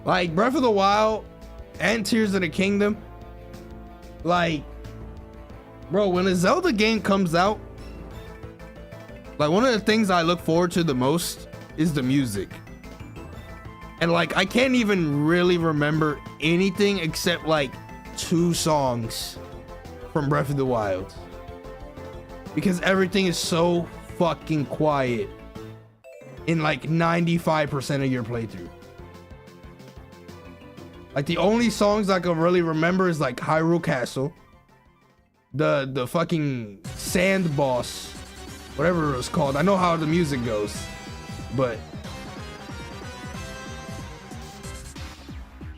Like Breath of the Wild and Tears of the Kingdom, like Bro, when a Zelda game comes out, like one of the things I look forward to the most is the music. And like I can't even really remember anything except like 2 songs from Breath of the Wild. Because everything is so fucking quiet in like 95% of your playthrough. Like the only songs I can really remember is like Hyrule Castle, the fucking sand boss, whatever it was called. I know how the music goes, but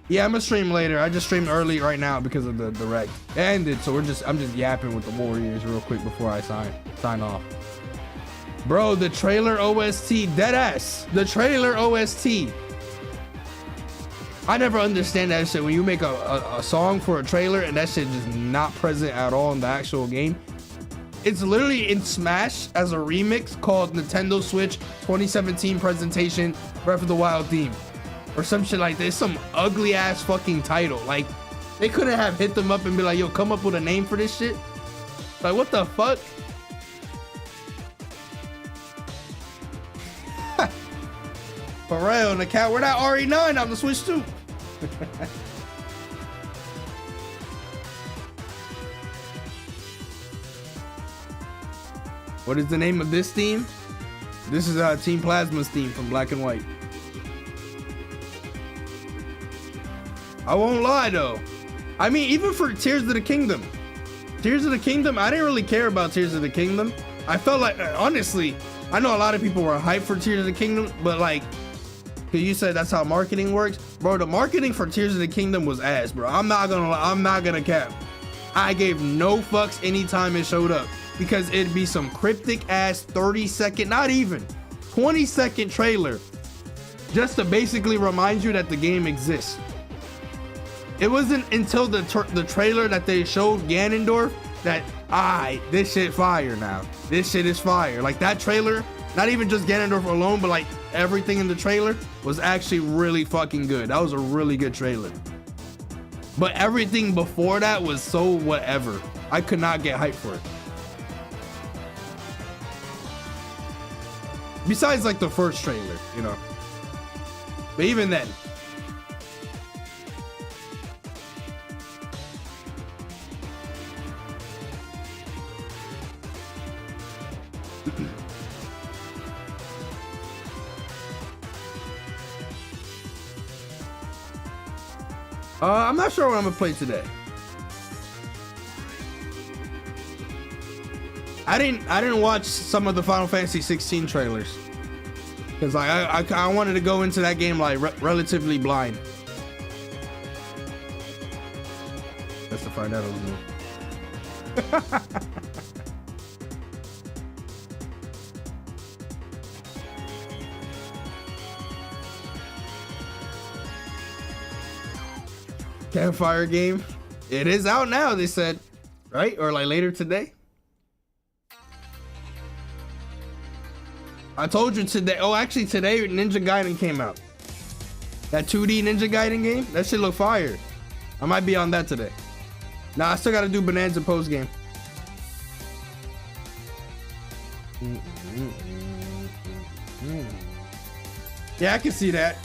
yeah, I'm gonna stream later. I just streamed early right now because of the direct. It ended, so I'm just yapping with the Warriors real quick before I sign off. Bro, the trailer OST, deadass. The trailer OST. I never understand that shit when you make a song for a trailer and that shit just not present at all in the actual game. It's literally in Smash as a remix called Nintendo Switch 2017 presentation Breath of the Wild theme or some shit like this. Some ugly ass fucking title. Like they couldn't have hit them up and be like, yo, come up with a name for this shit. Like what the fuck? Pharrell and the cat, where that RE9 on the Switch too. What is the name of this theme? This is Team Plasma's theme from Black and White. I won't lie though. I mean, even for Tears of the Kingdom, I didn't really care about Tears of the Kingdom. I felt like, honestly, I know a lot of people were hyped for Tears of the Kingdom, but like, cause you said that's how marketing works, bro. The marketing for Tears of the Kingdom was ass, bro. I'm not gonna cap. I gave no fucks anytime it showed up because it'd be some cryptic ass 30-second, not even 20-second trailer, just to basically remind you that the game exists. It wasn't until the trailer that they showed Ganondorf that this shit fire now. This shit is fire. Like that trailer, not even just Ganondorf alone, but like everything in the trailer was actually really fucking good. That was a really good trailer. But everything before that was so whatever. I could not get hyped for it. Besides like the first trailer, you know. But even then. I'm not sure what I'm gonna play today. I didn't watch some of the Final Fantasy 16 trailers because I wanted to go into that game like relatively blind. That's the find out over there. Campfire game. It is out now, they said, right? Or like later today. I told you today. Oh, actually today Ninja Gaiden came out. That 2D Ninja Gaiden game, that shit look fire. I might be on that today. Nah, I still gotta do Bonanza post game. Yeah, I can see that.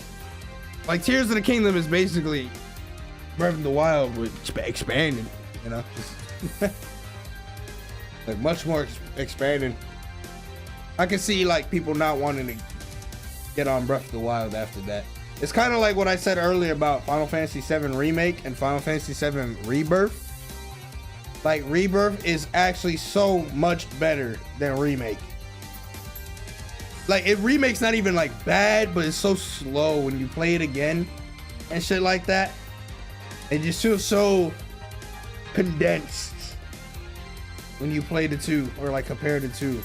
Like Tears of the Kingdom is basically Breath of the Wild with expanded, you know, like much more expanded. I can see like people not wanting to get on Breath of the Wild after that. It's kind of like what I said earlier about Final Fantasy VII Remake and Final Fantasy VII Rebirth. Like Rebirth is actually so much better than Remake. Like Remake's not even like bad, but it's so slow when you play it again and shit like that. It just feels so condensed when you play the two or like compare the two.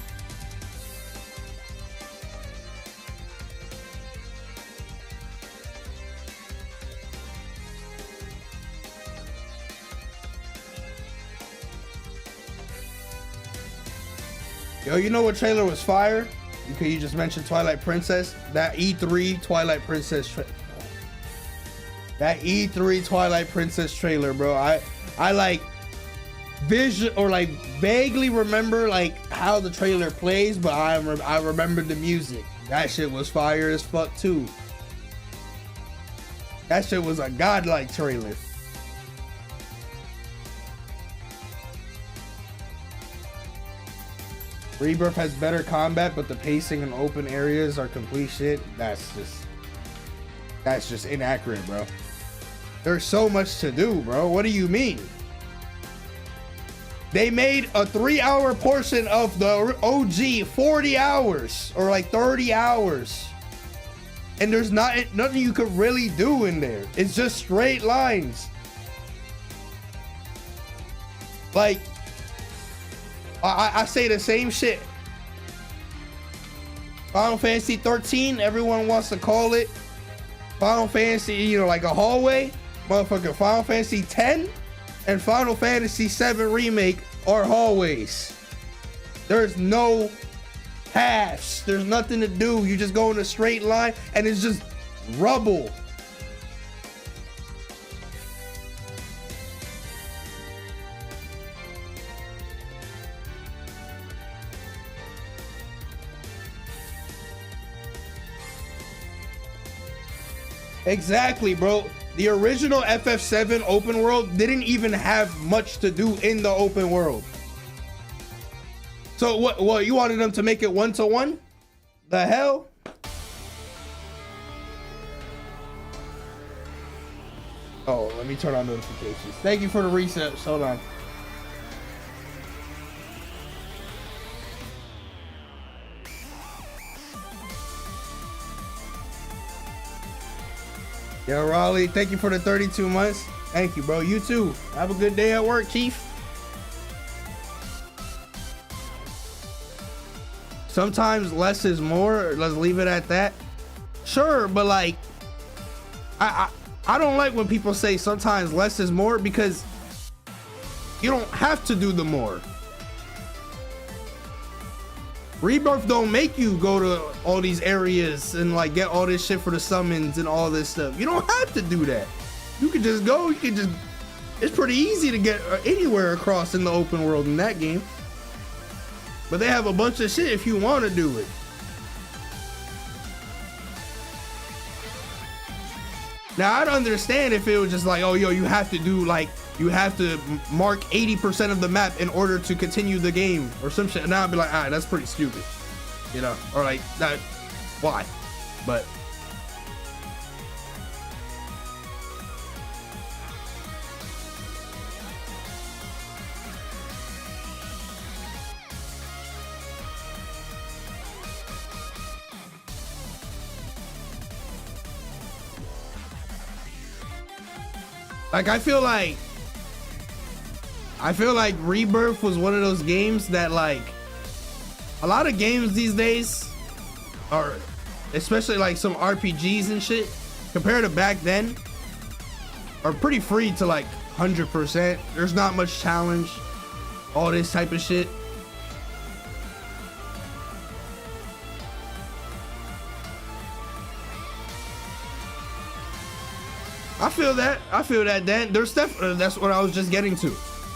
Yo, you know what trailer was fire? Because you just mentioned Twilight Princess. That E3 Twilight Princess trailer, bro. I like vision or like vaguely remember like how the trailer plays, but I remember the music. That shit was fire as fuck too. That shit was a godlike trailer. Rebirth has better combat, but the pacing in open areas are complete shit. That's just inaccurate, bro. There's so much to do, bro. What do you mean? They made a 3-hour portion of the OG 40 hours or like 30 hours. And there's nothing you could really do in there. It's just straight lines. Like, I say the same shit. Final Fantasy 13, everyone wants to call it Final Fantasy, you know, like a hallway. Motherfucker, Final Fantasy 10 and Final Fantasy 7 Remake are hallways. There's no paths. There's nothing to do. You just go in a straight line and it's just rubble. Exactly, bro. The original FF7 open world didn't even have much to do in the open world. So what you wanted them to make it 1-to-1? The hell? Oh, let me turn on notifications. Thank you for the reset. Hold on. Yo, Raleigh, thank you for the 32 months. Thank you, bro. You too. Have a good day at work, Chief. Sometimes less is more. Let's leave it at that. Sure, but like, I don't like when people say sometimes less is more, because you don't have to do the more. Rebirth don't make you go to all these areas and like get all this shit for the summons and all this stuff. You don't have to do that. You can just go. You can just. It's pretty easy to get anywhere across in the open world in that game. But they have a bunch of shit if you want to do it. Now I'd understand if it was just like, oh yo, you have to do like, you have to mark 80% of the map in order to continue the game or some shit. Now I'd be like, all right, that's pretty stupid, you know, or like that. Why? But like, I feel like Rebirth was one of those games that, like, a lot of games these days are, especially like some RPGs and shit, compared to back then, are pretty free to like 100%. There's not much challenge, all this type of shit. I feel that, Dan. There's that's what I was just getting to.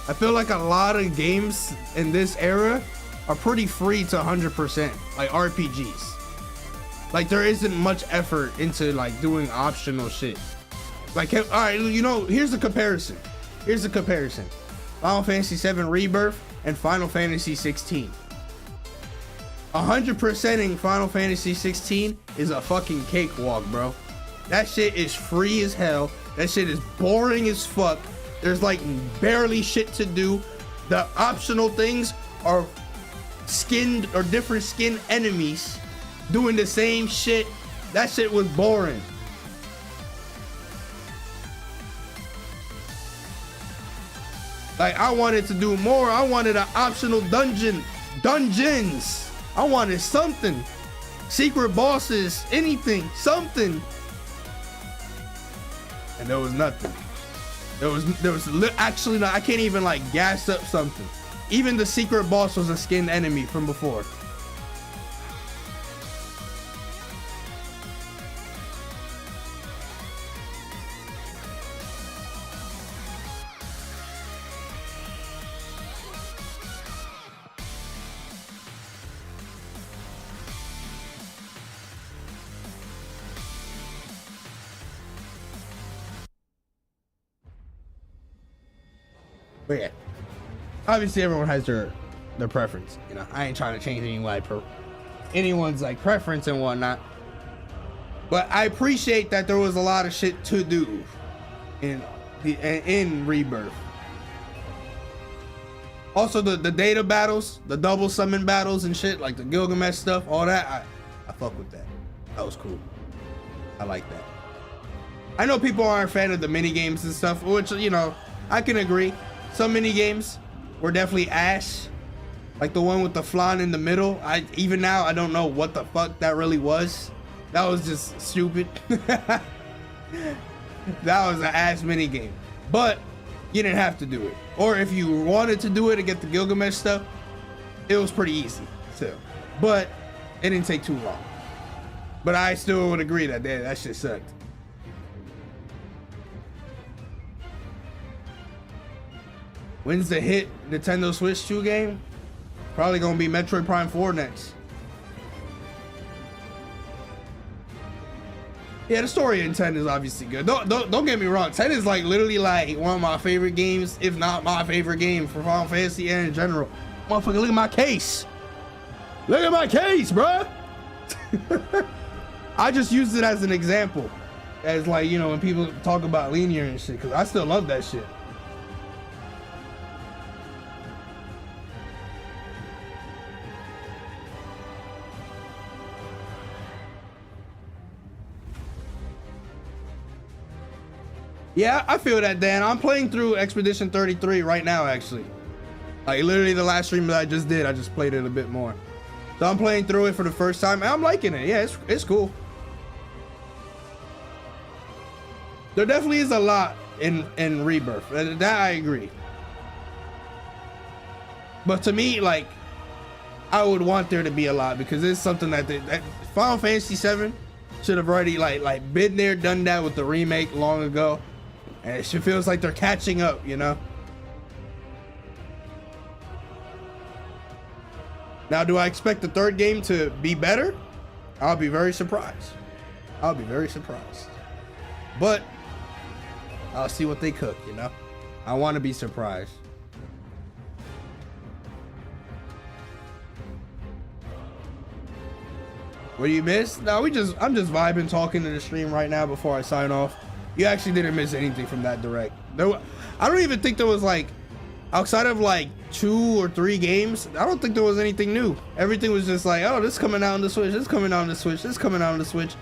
I feel like a lot of games in this era are pretty free to 100%, like RPGs. Like there isn't much effort into like doing optional shit. Like, all right, you know, here's the comparison. Final Fantasy 7 Rebirth and Final Fantasy 16. 100%ing Final Fantasy 16 is a fucking cakewalk, bro. That shit is free as hell. That shit is boring as fuck. There's like barely shit to do. The optional things are skinned or different skin enemies doing the same shit. That shit was boring. Like, I wanted to do more. I wanted an optional dungeons. I wanted something. Secret bosses, anything, something. And there was nothing. There was actually not. I can't even like gas up something. Even the secret boss was a skinned enemy from before. But yeah, obviously everyone has their preference. You know, I ain't trying to change anyone's like preference and whatnot. But I appreciate that there was a lot of shit to do in Rebirth. Also the data battles, the double summon battles and shit, like the Gilgamesh stuff, all that, I fuck with that. That was cool. I like that. I know people aren't a fan of the mini games and stuff, which, you know, I can agree. Some mini games were definitely ass. Like the one with the flan in the middle. Even now I don't know what the fuck that really was. That was just stupid. That was an ass mini game. But you didn't have to do it. Or if you wanted to do it to get the Gilgamesh stuff, it was pretty easy too. But it didn't take too long. But I still would agree that that shit sucked. When's the hit Nintendo Switch 2 game? Probably gonna be Metroid Prime 4 next. Yeah, the story in 10 is obviously good. Don't get me wrong. 10 is like literally like one of my favorite games, if not my favorite game for Final Fantasy and in general. Motherfucker, look at my case. Look at my case, bruh. I just used it as an example. As like, you know, when people talk about linear and shit, because I still love that shit. Yeah, I feel that, Dan. I'm playing through Expedition 33 right now, actually. Like, literally the last stream that I just did, I just played it a bit more. So I'm playing through it for the first time, and I'm liking it. Yeah, it's cool. There definitely is a lot in Rebirth. That I agree. But to me, like, I would want there to be a lot, because it's something that Final Fantasy 7 should have already like been there, done that with the remake long ago. And it feels like they're catching up, you know? Now, do I expect the third game to be better? I'll be very surprised. I'll be very surprised. But I'll see what they cook, you know? I want to be surprised. What do you miss? No, I'm just vibing, talking to the stream right now before I sign off. You actually didn't miss anything from that direct. I don't even think there was like, outside of like 2 or 3 games, I don't think there was anything new. Everything was just like, oh, this is coming out on the Switch, this is coming out on the Switch, this is coming out on the Switch.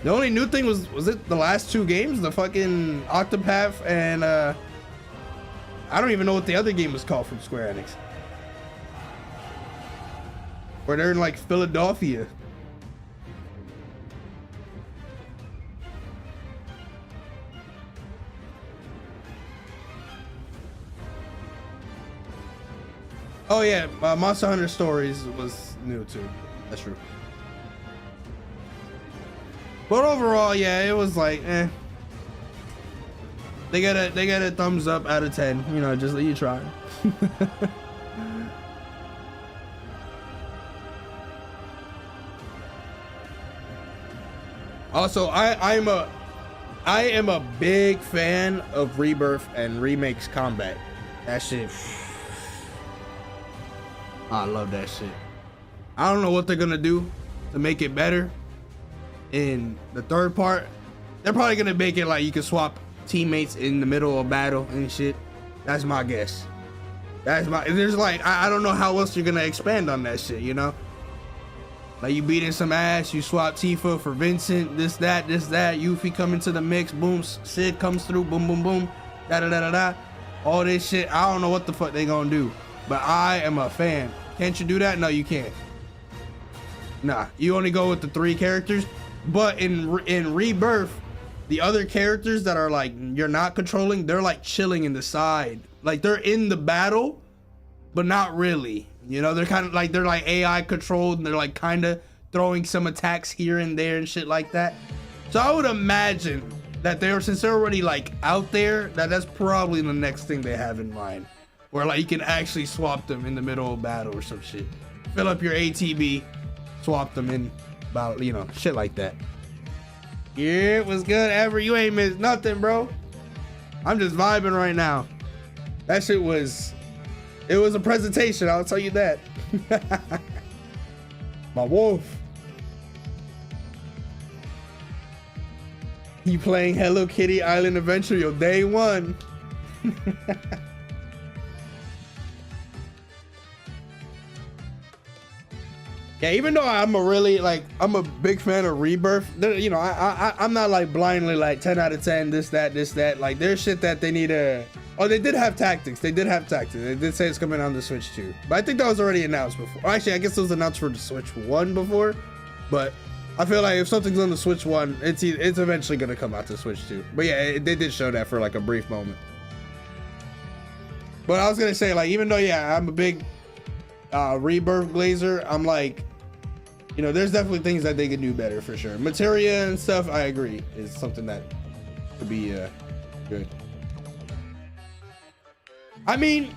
The only new thing was it the last 2 games? The fucking Octopath and I don't even know what the other game was called from Square Enix. Where they're in like Philadelphia. Oh yeah, Monster Hunter Stories was new too. That's true. But overall, yeah, it was like, eh. They got a thumbs up out of 10. You know, just let you try. Also, I am a big fan of Rebirth and Remake's combat. That shit. I love that shit. I don't know what they're gonna do to make it better in the third part. They're probably gonna make it like you can swap teammates in the middle of battle and shit. That's my guess. There's like, I don't know how else you're gonna expand on that shit, you know? Like you beating some ass, you swap Tifa for Vincent, this, that, Yuffie come into the mix, boom, Sid comes through, boom, boom, boom, da-da-da-da-da. All this shit, I don't know what the fuck they gonna do. But I am a fan. Can't you do that? No, you can't. Nah, you only go with the 3 characters. But in Rebirth, the other characters that are like, you're not controlling, they're like chilling in the side. Like they're in the battle, but not really. You know, they're kind of like, they're like AI controlled and they're like kind of throwing some attacks here and there and shit like that. So I would imagine that since they're already like out there, that's probably the next thing they have in mind. Where like you can actually swap them in the middle of battle or some shit. Fill up your ATB, swap them in about, you know, shit like that. Yeah, it was good ever. You ain't missed nothing, bro. I'm just vibing right now. That shit was, it was a presentation, I'll tell you that. My wolf. You playing Hello Kitty Island Adventure, your day one. Yeah, even though I'm I'm a big fan of Rebirth, you know, I'm not like blindly like 10 out of 10, this, that. Like there's shit that they need to, oh, they did have tactics. They did say it's coming on the Switch too. But I think that was already announced before. Actually, I guess it was announced for the Switch 1 before, but I feel like if something's on the Switch 1, it's eventually gonna come out to Switch 2. But yeah, they did show that for like a brief moment. But I was gonna say, like, even though, yeah, I'm a big Rebirth glazer, I'm like, you know, there's definitely things that they could do better for sure. Materia and stuff, I agree, is something that could be good. I mean,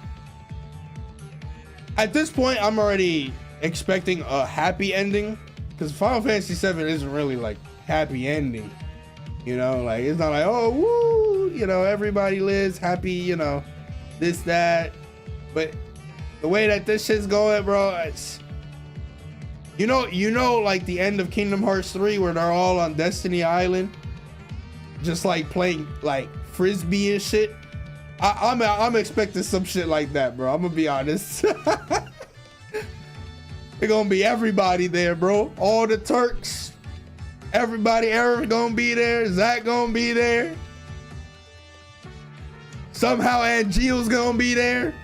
at this point, I'm already expecting a happy ending, because Final Fantasy VII isn't really like happy ending. You know, like it's not like, oh, woo, you know, everybody lives happy, you know, this, that. But the way that this shit's going, bro, it's, you know, like the end of Kingdom Hearts 3 where they're all on Destiny Island, just like playing like frisbee and shit. I'm expecting some shit like that, bro. I'm gonna be honest. It's gonna be everybody there, bro. All the Turks, everybody. Eric gonna be there. Zach gonna be there. Somehow Angeal's gonna be there.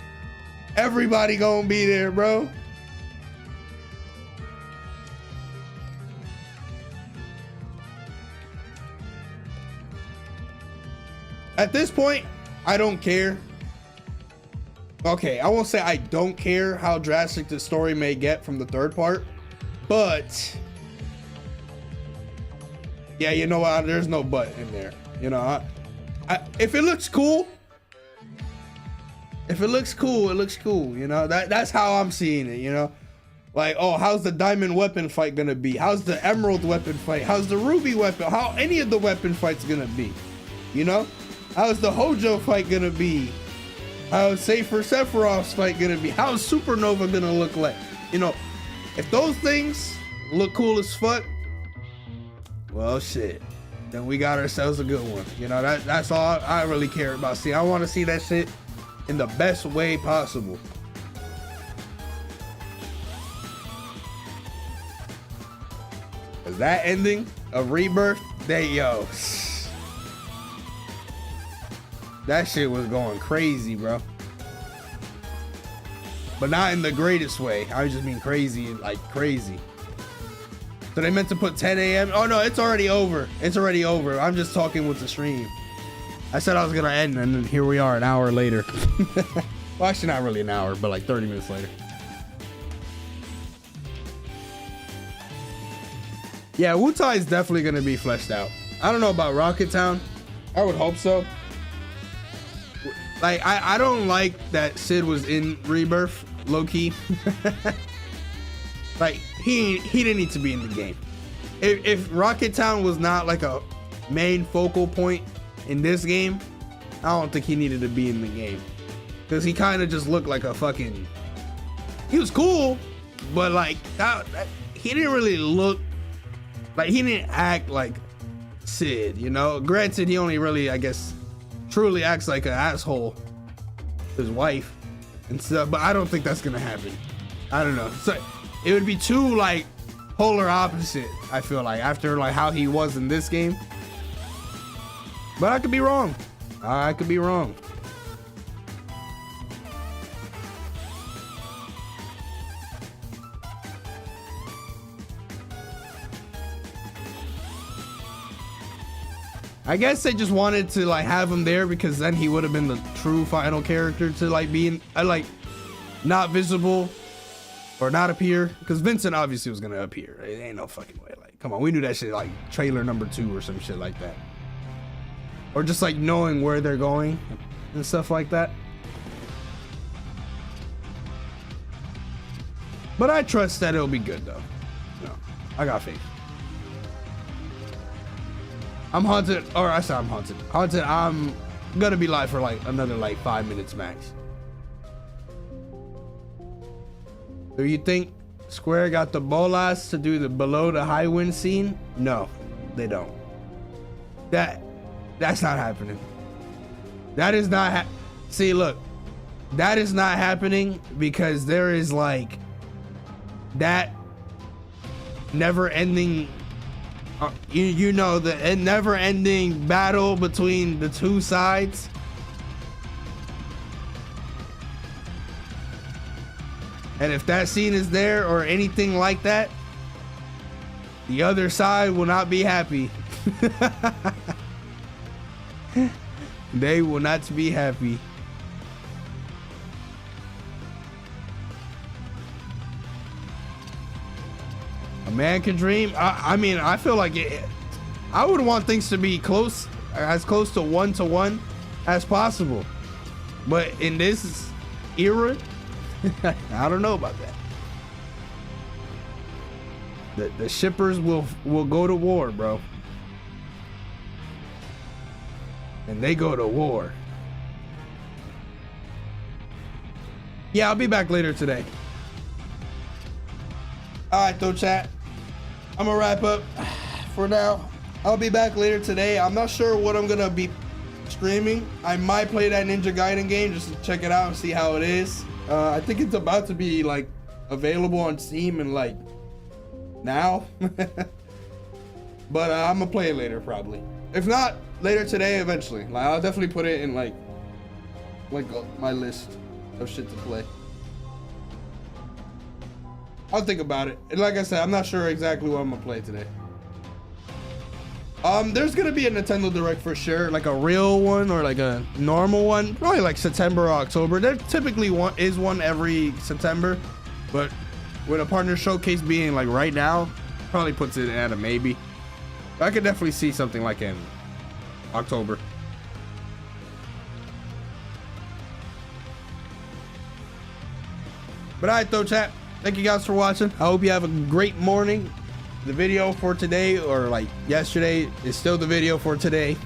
Everybody gonna be there, bro. At this point, I don't care. Okay, I won't say I don't care how drastic the story may get from the third part, but yeah, you know what? There's no but in there. You know, if it looks cool, it looks cool. You know, that's how I'm seeing it. You know, like, oh, how's the diamond weapon fight gonna be? How's the emerald weapon fight? How's the ruby weapon? How any of the weapon fights gonna be? You know, how's the Hojo fight gonna be? How's Safer Sephiroth's fight gonna be? How's Supernova gonna look like? You know, if those things look cool as fuck, well, shit, then we got ourselves a good one. You know, that's all I really care about. See, I want to see that shit in the best way possible. Cause that ending of Rebirth, yo, that shit was going crazy, bro. But not in the greatest way. I just mean crazy, like crazy. So they meant to put 10 a.m. Oh no, it's already over. It's already over. I'm just talking with the stream. I said I was gonna end, and then here we are an hour later. Well, actually not really an hour, but like 30 minutes later. Yeah, Wutai is definitely gonna be fleshed out. I don't know about Rocket Town. I would hope so. Like, I don't like that Sid was in Rebirth, low-key. Like, he didn't need to be in the game. If Rocket Town was not like a main focal point in this game, I don't think he needed to be in the game. Because he kind of just looked like a fucking... He was cool, but like, he didn't really look... Like, he didn't act like Sid, you know? Granted, he only really, I guess... truly acts like an asshole to his wife and stuff, but I don't think that's gonna happen. I don't know. So it would be too like polar opposite, I feel like, after like how he was in this game. But I could be wrong. I could be wrong. I guess they just wanted to like have him there because then he would have been the true final character to like be in, like not visible or not appear, because Vincent obviously was gonna appear. It ain't no fucking way. Like, come on, we knew that shit like trailer number 2 or some shit like that, or just like knowing where they're going and stuff like that. But I trust that it'll be good though. No, I got faith. I'm haunted, or I said I'm haunted. I'm gonna be live for like another like 5 minutes max. Do you think Square got the bolas to do the below the high wind scene? No, they don't. That's not happening. That is not see, look, that is not happening because there is like that never-ending you know, the never-ending battle between the two sides. And if that scene is there or anything like that, the other side will not be happy. They will not be happy. A man can dream. I mean, I feel like I would want things to be close, as close to 1-to-1 as possible. But in this era, I don't know about that. The shippers will go to war, bro. And they go to war. Yeah, I'll be back later today. Alright though, chat. I'm gonna wrap up for now. I'll be back later today. I'm not sure what I'm gonna be streaming. I might play that Ninja Gaiden game just to check it out and see how it is. I think it's about to be like available on Steam and like now. But I'm gonna play it later probably. If not, later today eventually. Like I'll definitely put it in like my list of shit to play. I'll think about it. And like I said, I'm not sure exactly what I'm gonna play today. There's gonna be a Nintendo Direct for sure, like a real one or like a normal one, probably like September or October. There typically is one every September, but with a partner showcase being like right now, probably puts it at a maybe. But I could definitely see something like in October. But alright though, chat. Thank you guys for watching. I hope you have a great morning. The video for today, or like yesterday, is still the video for today.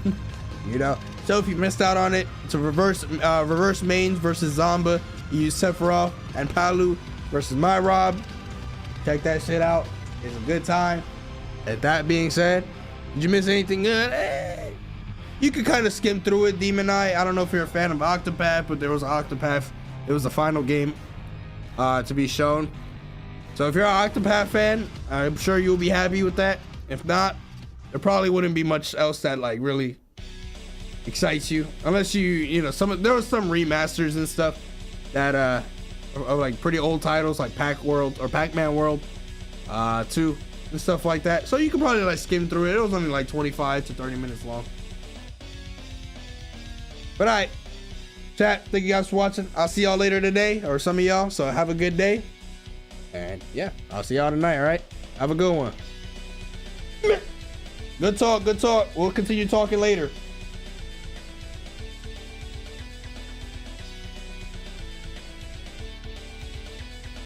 You know. So if you missed out on it, it's a reverse mains versus Zomba. You use Sephiroth and Palu versus My Rob. Check that shit out. It's a good time. And that being said, did you miss anything good? You could kind of skim through it. Demon Eye. I don't know if you're a fan of Octopath, but there was Octopath. It was the final game to be shown. So if you're an Octopath fan, I'm sure you'll be happy with that. If not, there probably wouldn't be much else that like really excites you, unless you know, there was some remasters and stuff that are like pretty old titles like Pac-Man World 2 and stuff like that. So you can probably like skim through it. It was only like 25 to 30 minutes long. But alright, chat, thank you guys for watching. I'll see y'all later today, or some of y'all. So have a good day. And yeah, I'll see y'all tonight, all right? Have a good one. Good talk, good talk. We'll continue talking later.